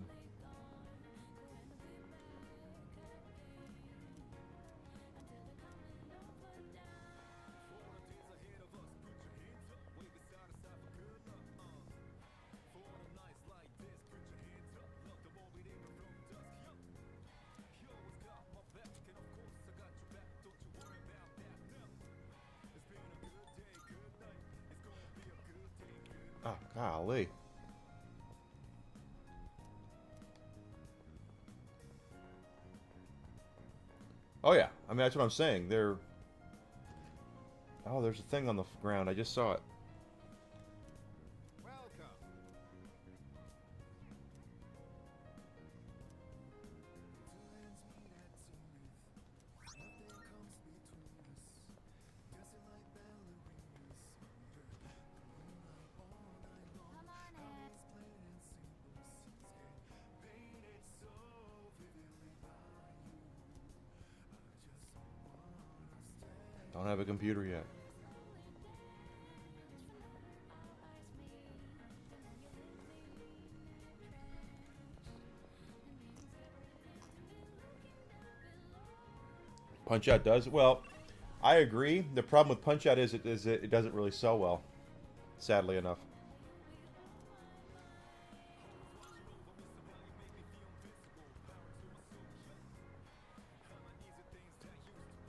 Oh, golly. Oh, yeah. I mean, that's what I'm saying. They're... Oh, there's a thing on the ground. I just saw it. Come on in. Don't have a computer yet. Punch Out does well. I agree. The problem with Punch Out is it doesn't really sell well, sadly enough.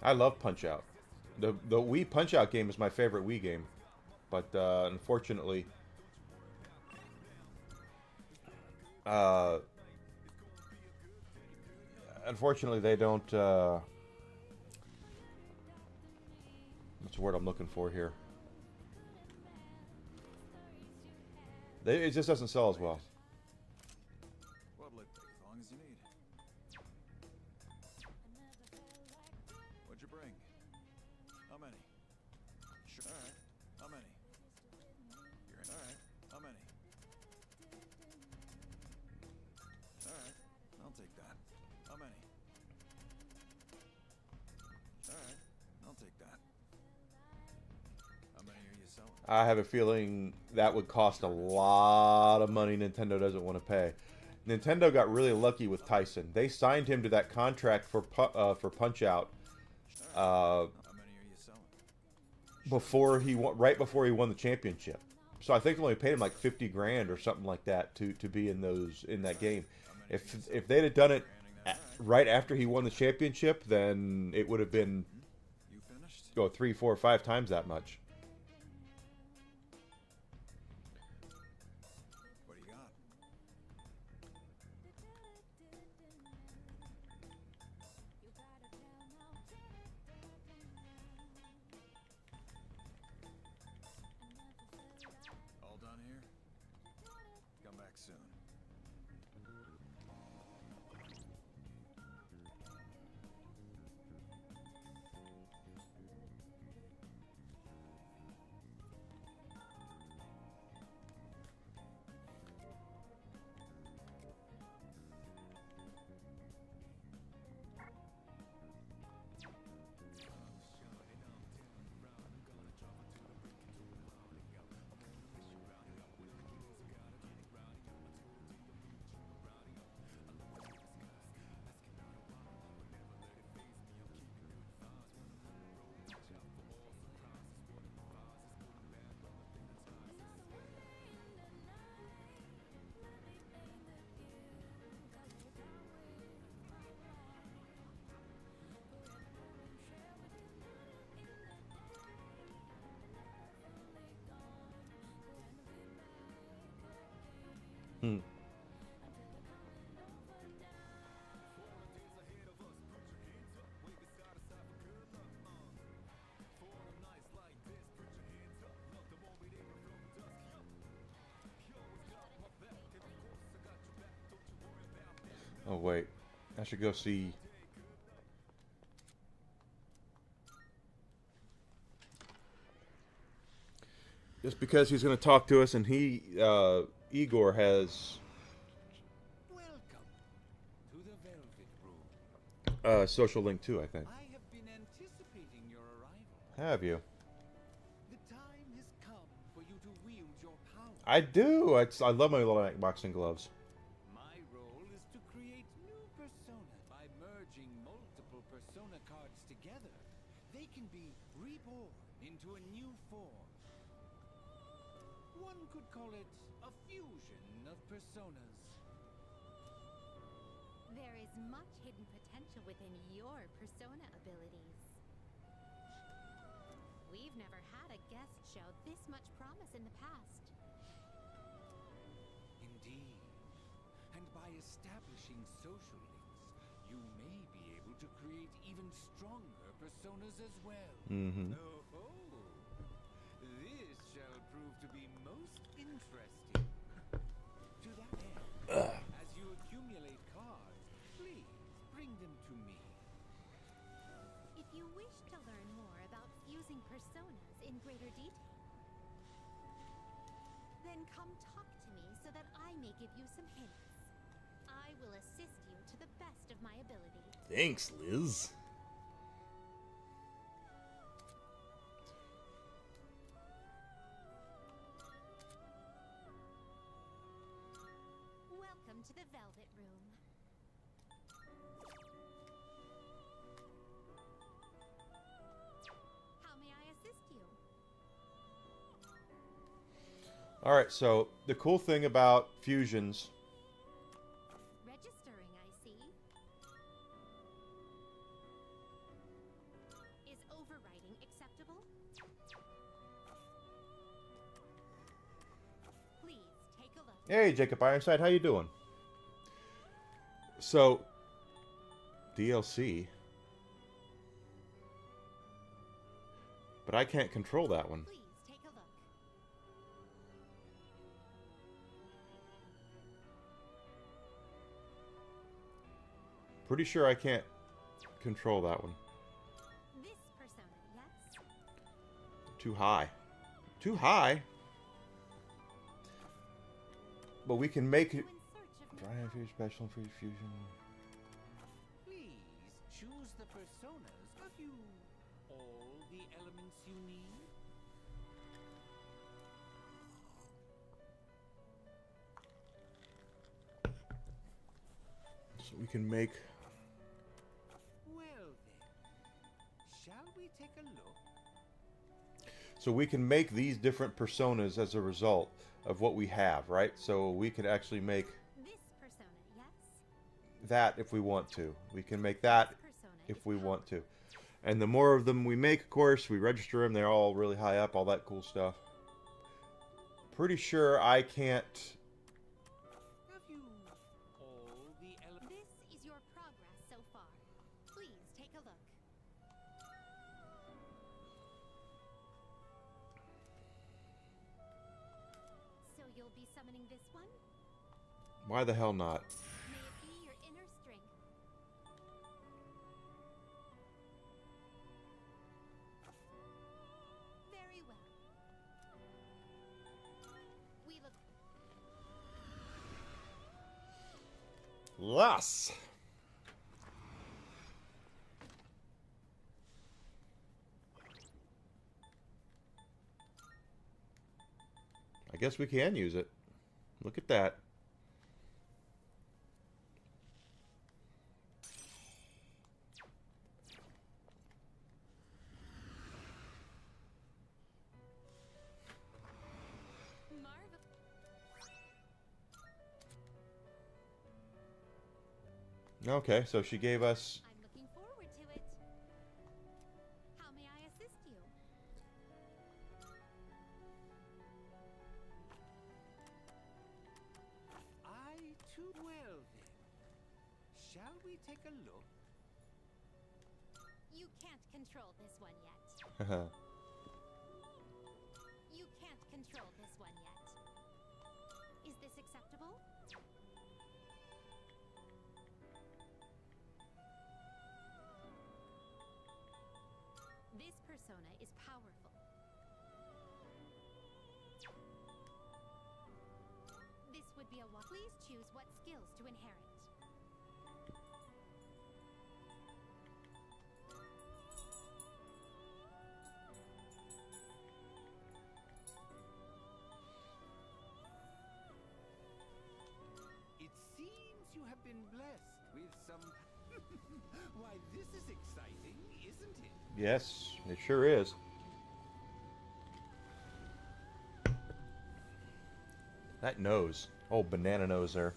I love Punch Out. The Wii Punch Out game is my favorite Wii game, but unfortunately, they don't. What's the word I'm looking for here? It just doesn't sell as well. What'll it take? As long as you need. What'd you bring? How many? Sure. All right. How many? You're in. All right. How many? All right. I'll take that. How many? All right. I'll take that. How many are you selling? I have a feeling that would cost a lot of money Nintendo doesn't want to pay. Nintendo got really lucky with Tyson. They signed him to that contract for Punch Out How many are you selling? right before he won the championship. So I think they only paid him like 50 grand or something like that to be in that game. If they'd have done it right after he won the championship, then it would have been You finished? 3, 4, 5 times that much. What do you got? All done here? Come back soon. Hmm. Oh wait, I should go see. Just because he's going to talk to us, and Igor has Welcome to the Velvet Room. social link too, I think. I have been anticipating your arrival. Have you? The time has come for you to wield your power. I do. I love my little boxing gloves. My role is to create new persona by merging multiple persona cards together. They can be reborn into a new form. One could call it a fusion of personas. There is much hidden potential within your persona abilities. We've never had a guest show this much promise in the past. Indeed. And by establishing social links, you may be able to create even stronger personas as well. Mm-hmm. Oh, this shall prove to be most interesting. To that end, as you accumulate cards, please bring them to me. If you wish to learn more about fusing personas in greater detail, then come talk to me so that I may give you some hints. I will assist you to the best of my ability. Thanks, Liz. Welcome to the Velvet Room. How may I assist you? All right. So the cool thing about fusions, Registering, I see. acceptable? Please take a look. Hey, Jacob Ironside, how you doing? So, DLC. But I can't control that one. Please take a look. Pretty sure I can't control that one. This persona, yes? Too high. Too high? But we can make You it... in search of Dry and Fusion, Special and Free Fusion. Please choose the personas. Have you all the elements you need? So we can make... Well then, shall we take a look? So we can make these different personas as a result of what we have, right? So we could actually make this persona, yes? that if we want to. We can make that This persona if is we powerful. want to. And the more of them we make, of course, we register them. They're all really high up, all that cool stuff. Pretty sure I can't... Have you all the elements? This is your progress so far. Please take a look. So you'll be summoning this one? Why the hell not? May it be your inner strength. Very well. We look Las! I guess we can use it. Look at that. marvelous. Okay, so she gave us... I'm looking forward to it. How may I assist you? I too well then. Shall we take a look? You can't control this one yet. Haha. You can't control this one yet. Is this acceptable? This persona is powerful. This would be a one. Please choose what skills to inherit. It seems you have been blessed with some... Why, this is exciting, isn't it? Yes, it sure is. That nose. Oh, banana nose there.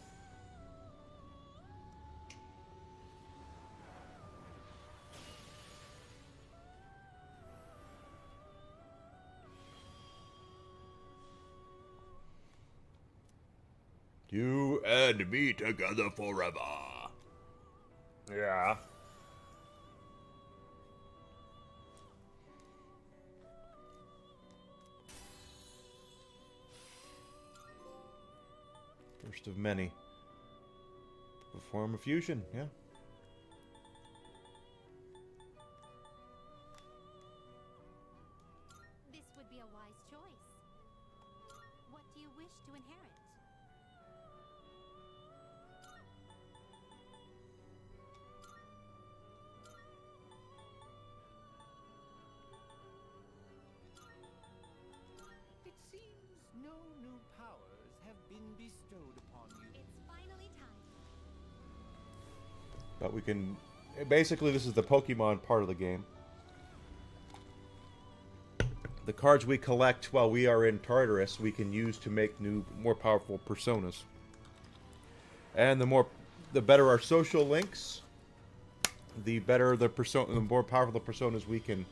You and me together forever. Yeah. First of many. Perform a fusion, yeah. This would be a wise choice. What do you wish to inherit? It seems no new powers have been bestowed upon you. It's finally time. But we can... Basically, this is the Pokemon part of the game. The cards we collect while we are in Tartarus, we can use to make new, more powerful personas. And the better our social links, the better the more powerful the personas we can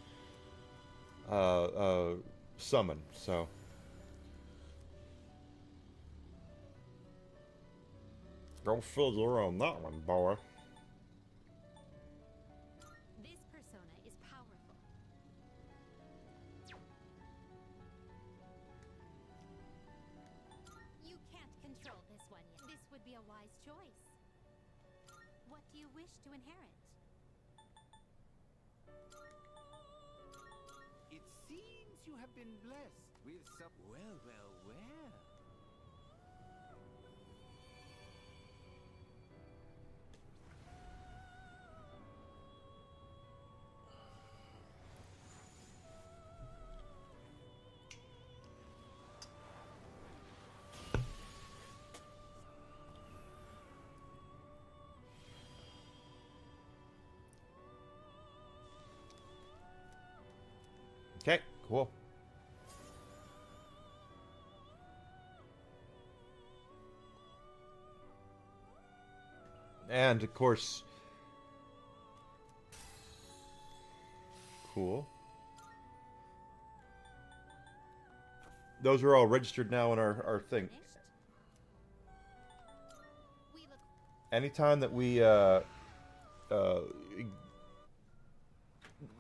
summon. So go figure on that one, boy. This persona is powerful. You can't control this one yet. This would be a wise choice. What do you wish to inherit? It seems you have been blessed with some. Well, well, well. Okay, cool. And of course, cool. Those are all registered now in our thing. Finished? We look Anytime that we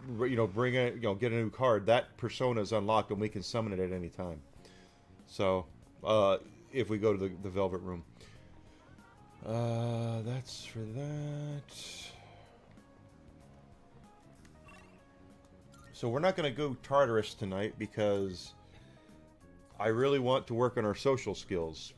bring a, get a new card, that persona is unlocked and we can summon it at any time. So, if we go to the Velvet Room. That's for that. So we're not going to go Tartarus tonight because I really want to work on our social skills.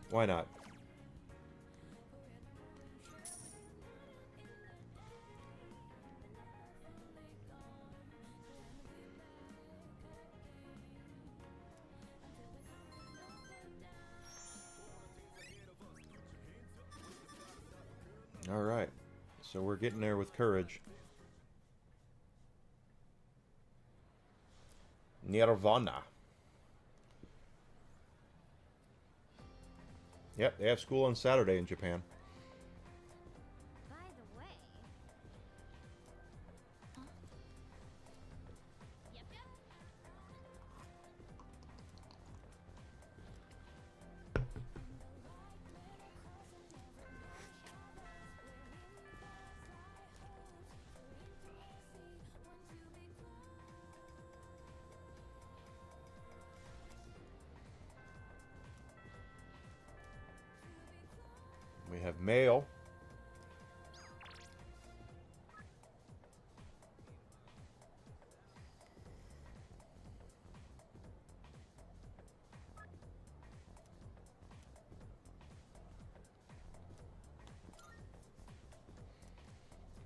Why not? All right. So we're getting there with courage. Nirvana. Yep, they have school on Saturday in Japan. by the way. Huh? Yep, yep. We have mail.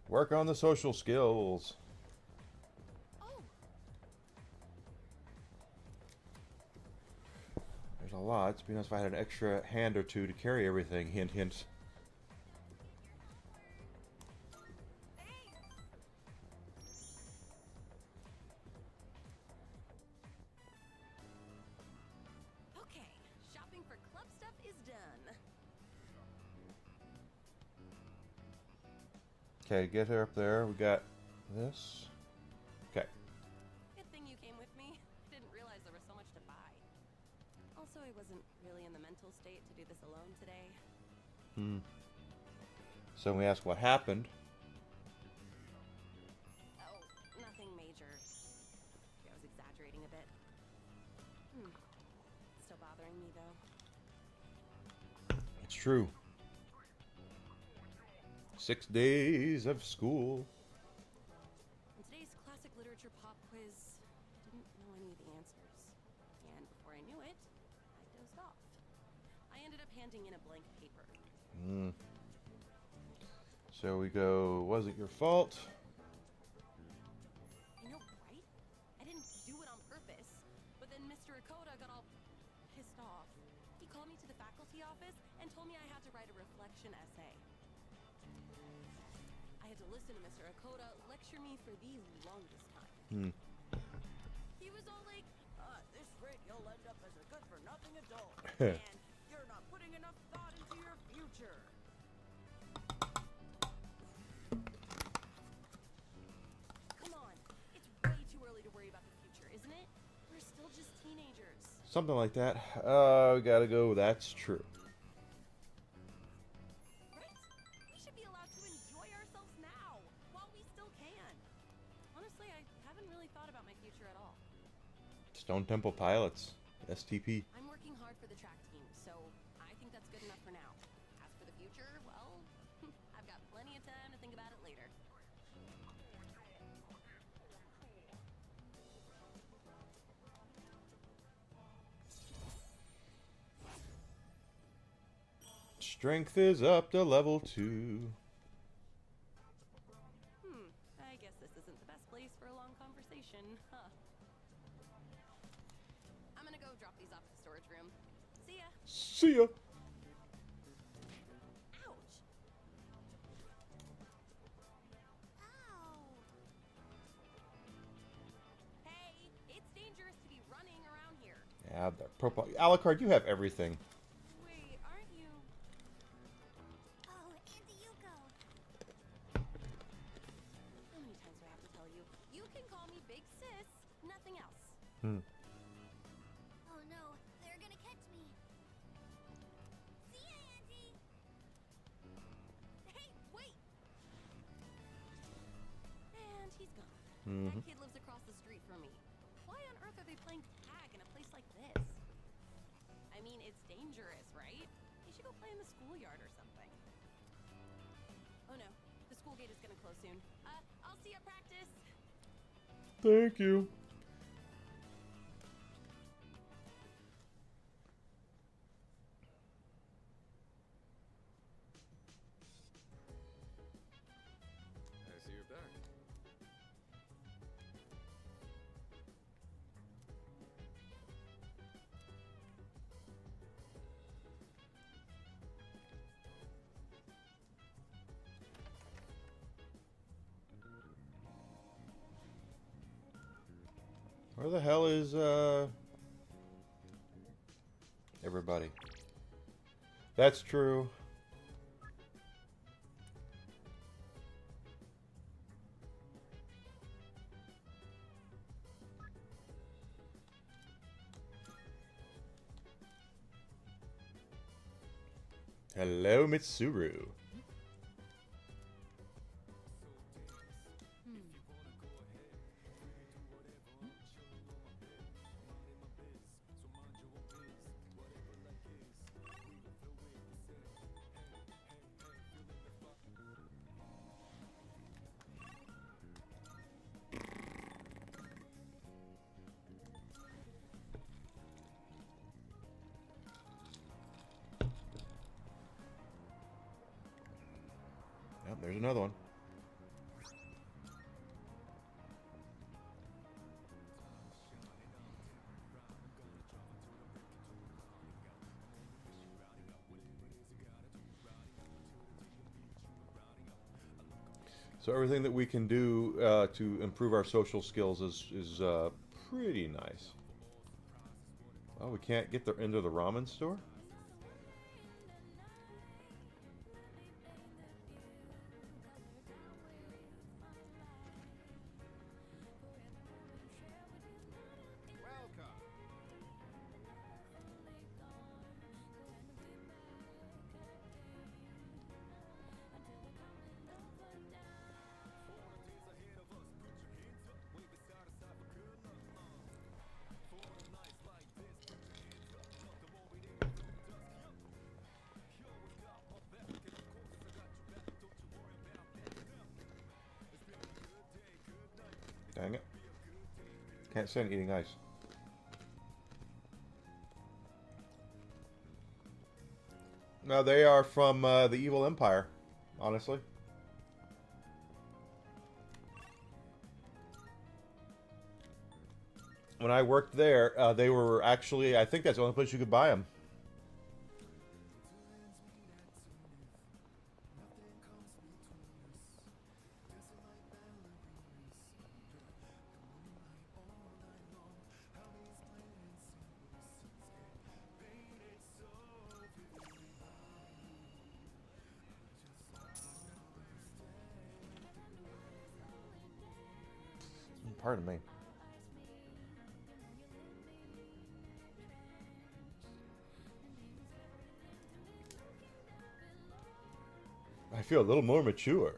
Work on the social skills. Oh, There's a lot. It'd be nice if I had an extra hand or two to carry everything. Hint, hint. Okay, shopping for club stuff is done. Okay, get her up there. We got this. Okay. Good thing you came with me. Didn't realize there was so much to buy. Also, I wasn't really in the mental state to do this alone today. So we ask what happened. Oh, nothing major. I was exaggerating a bit. Still bothering me though. It's true. 6 days of school. In today's classic literature pop quiz, I didn't know any of the answers. And before I knew it, I dozed off. I ended up handing in a blank paper. So we go, was it your fault? I know, right? I didn't do it on purpose. But then Mr. Akoda got all pissed off. He called me to the faculty office and told me I had to write a reflection essay. I had to listen to Mr. Akoda lecture me for the longest time. He was all like, At this rate, you'll end up as a good-for-nothing adult. And you're not putting enough thought into your future. come on, it's way too early to worry about the future, isn't it? We're still just teenagers. Something like that. We gotta go. That's true. Right? We should be allowed to enjoy ourselves now, while we still can. Honestly, I haven't really thought about my future at all. Stone Temple Pilots. STP. I'm working hard for the track team, so I think that's good enough for now. As for the future, well, I've got plenty of time to think about it later. Strength is up to level 2. I guess this isn't the best place for a long conversation, huh? I'm gonna go drop these off at the storage room. See ya! See ya. Ouch! Ow! Hey, it's dangerous to be running around here. Yeah, the purple. Alucard, you have everything. Wait, aren't you? Oh, Auntie Yuko. How many times do I have to tell you? You can call me Big Sis, nothing else. Oh no, they're gonna catch me. See ya, Auntie. Hey, wait! And he's gone. Mhm. That kid lives across the street from me. Why on earth are they playing tag in a place like this? I mean, it's dangerous, right? They should go play in the schoolyard or something. Oh no, the school gate is gonna close soon. I'll see you at practice. Thank you. I see you're back. Where the hell is everybody? That's true. Hello, Mitsuru. Yep, there's another one. So everything that we can do to improve our social skills is pretty nice. Oh, we can't get into the ramen store? Welcome. Dang it. Can't stand eating ice. No, they are from the Evil Empire, honestly. When I worked there, they were actually, I think that's the only place you could buy them. Pardon me. I feel a little more mature.